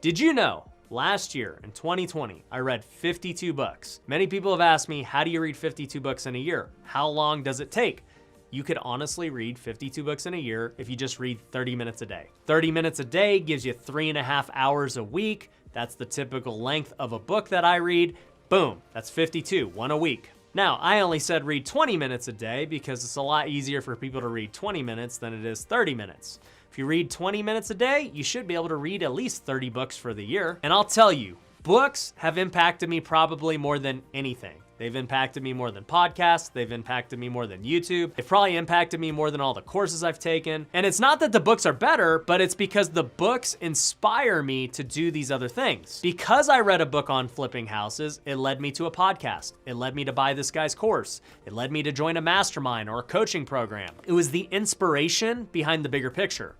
[SPEAKER 2] Did you know last year in 2020, I read 52 books. Many people have asked me, how do you read 52 books in a year? How long does it take? You could honestly read 52 books in a year if you just read 30 minutes a day. 30 minutes a day gives you 3.5 hours a week. That's the typical length of a book that I read. Boom, that's 52, one a week. Now, I only said read 20 minutes a day because it's a lot easier for people to read 20 minutes than it is 30 minutes. If you read 20 minutes a day, you should be able to read at least 30 books for the year. And I'll tell you, books have impacted me probably more than anything. They've impacted me more than podcasts. They've impacted me more than YouTube. They've probably impacted me more than all the courses I've taken. And it's not that the books are better, but it's because the books inspire me to do these other things. Because I read a book on flipping houses, it led me to a podcast. It led me to buy this guy's course. It led me to join a mastermind or a coaching program. It was the inspiration behind the bigger picture.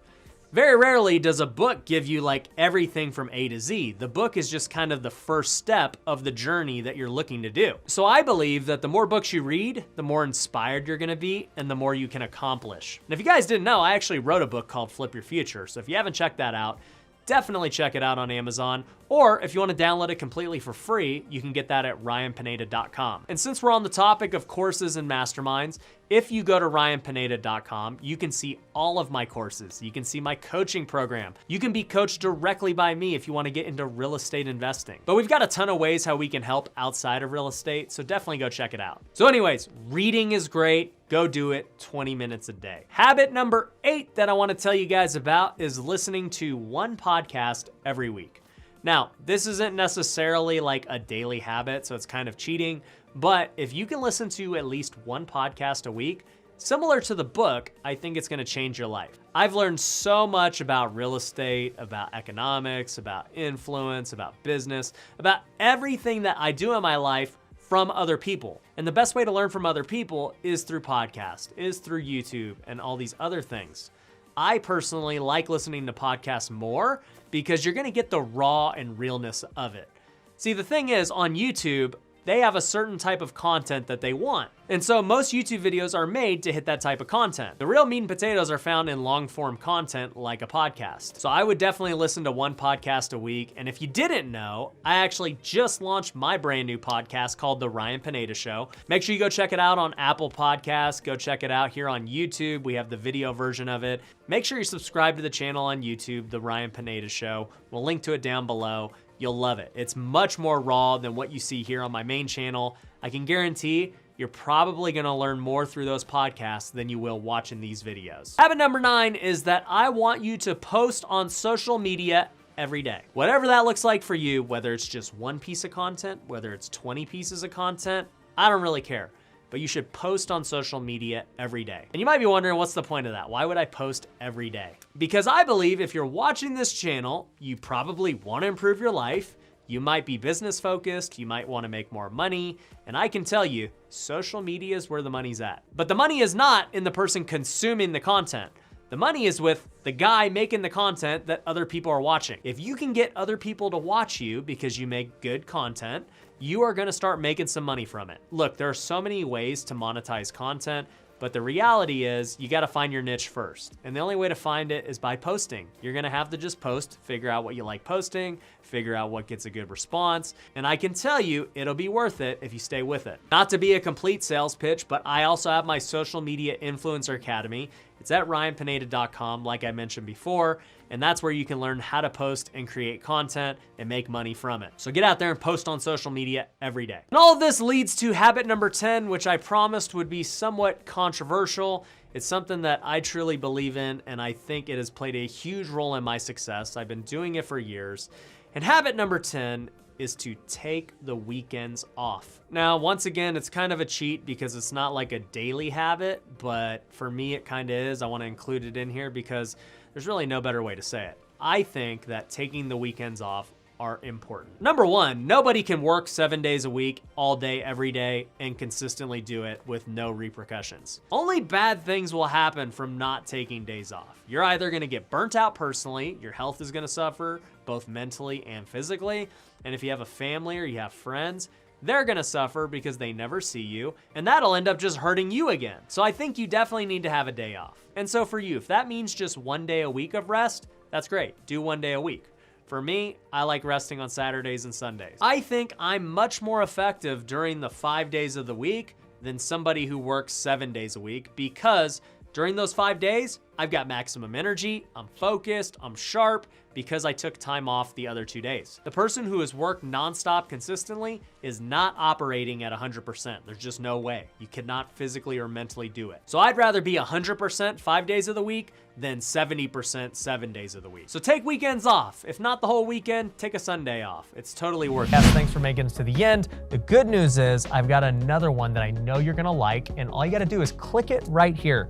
[SPEAKER 2] Very rarely does a book give you like everything from A to Z. The book is just kind of the first step of the journey that you're looking to do. So I believe that the more books you read, the more inspired you're gonna be and the more you can accomplish. And if you guys didn't know, I actually wrote a book called Flip Your Future. So if you haven't checked that out, definitely check it out on Amazon. Or if you want to download it completely for free, you can get that at ryanpineda.com. And since we're on the topic of courses and masterminds, if you go to ryanpineda.com, you can see all of my courses. You can see my coaching program. You can be coached directly by me if you want to get into real estate investing. But we've got a ton of ways how we can help outside of real estate, so definitely go check it out. So anyways, reading is great. Go do it 20 minutes a day. Habit number 8 that I want to tell you guys about is listening to one podcast every week. Now, this isn't necessarily like a daily habit, so it's kind of cheating, but if you can listen to at least one podcast a week, similar to the book, I think it's gonna change your life. I've learned so much about real estate, about economics, about influence, about business, about everything that I do in my life from other people. And the best way to learn from other people is through podcasts, is through YouTube and all these other things. I personally like listening to podcasts more because you're gonna get the raw and realness of it. See, the thing is, on YouTube, they have a certain type of content that they want. And so most YouTube videos are made to hit that type of content. The real meat and potatoes are found in long form content like a podcast. So I would definitely listen to one podcast a week. And if you didn't know, I actually just launched my brand new podcast called The Ryan Pineda Show. Make sure you go check it out on Apple Podcasts. Go check it out here on YouTube. We have the video version of it. Make sure you subscribe to the channel on YouTube, The Ryan Pineda Show. We'll link to it down below. You'll love it. It's much more raw than what you see here on my main channel. I can guarantee you're probably gonna learn more through those podcasts than you will watching these videos. Habit number 9 is that I want you to post on social media every day. Whatever that looks like for you, whether it's just one piece of content, whether it's 20 pieces of content, I don't really care. But you should post on social media every day. And you might be wondering, what's the point of that? Why would I post every day? Because I believe if you're watching this channel, you probably want to improve your life. You might be business focused. You might want to make more money. And I can tell you, social media is where the money's at. But the money is not in the person consuming the content. The money is with the guy making the content that other people are watching. If you can get other people to watch you because you make good content, you are gonna start making some money from it. Look, there are so many ways to monetize content, but the reality is you gotta find your niche first. And the only way to find it is by posting. You're gonna have to just post, figure out what you like posting, figure out what gets a good response. And I can tell you, it'll be worth it if you stay with it. Not to be a complete sales pitch, but I also have my social media influencer academy. It's at ryanpineda.com, like I mentioned before, and that's where you can learn how to post and create content and make money from it. So get out there and post on social media every day. And all of this leads to habit number 10, which I promised would be somewhat controversial. It's something that I truly believe in, and I think it has played a huge role in my success. I've been doing it for years. And habit number 10 is to take the weekends off. Now, once again, it's kind of a cheat because it's not like a daily habit, but for me, it kind of is. I want to include it in here because there's really no better way to say it. I think that taking the weekends off are important. Number one, nobody can work 7 days a week, all day, every day, and consistently do it with no repercussions. Only bad things will happen from not taking days off. You're either gonna get burnt out personally, your health is gonna suffer, both mentally and physically, and if you have a family or you have friends, they're gonna suffer because they never see you, and that'll end up just hurting you again. So I think you definitely need to have a day off. And so for you, if that means just 1 day a week of rest, that's great, do 1 day a week. For me, I like resting on Saturdays and Sundays. I think I'm much more effective during the 5 days of the week than somebody who works 7 days a week, because during those 5 days, I've got maximum energy, I'm focused, I'm sharp, because I took time off the other 2 days. The person who has worked nonstop consistently is not operating at 100%. There's just no way. You cannot physically or mentally do it. So I'd rather be 100% 5 days of the week than 70% 7 days of the week. So take weekends off. If not the whole weekend, take a Sunday off. It's totally worth it.
[SPEAKER 9] Yes, thanks for making it to the end. The good news is I've got another one that I know you're gonna like, and all you gotta do is click it right here.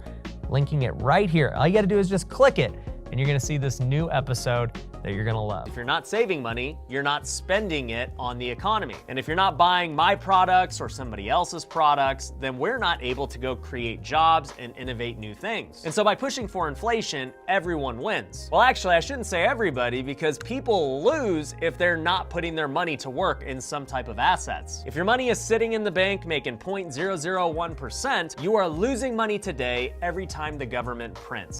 [SPEAKER 9] Linking it right here. All you gotta do is just click it, and you're gonna see this new episode that you're gonna love.
[SPEAKER 2] If you're not saving money, you're not spending it on the economy. And if you're not buying my products or somebody else's products, then we're not able to go create jobs and innovate new things. And so by pushing for inflation, everyone wins. Well, actually, I shouldn't say everybody, because people lose if they're not putting their money to work in some type of assets. If your money is sitting in the bank making 0.001%, you are losing money today every time the government prints.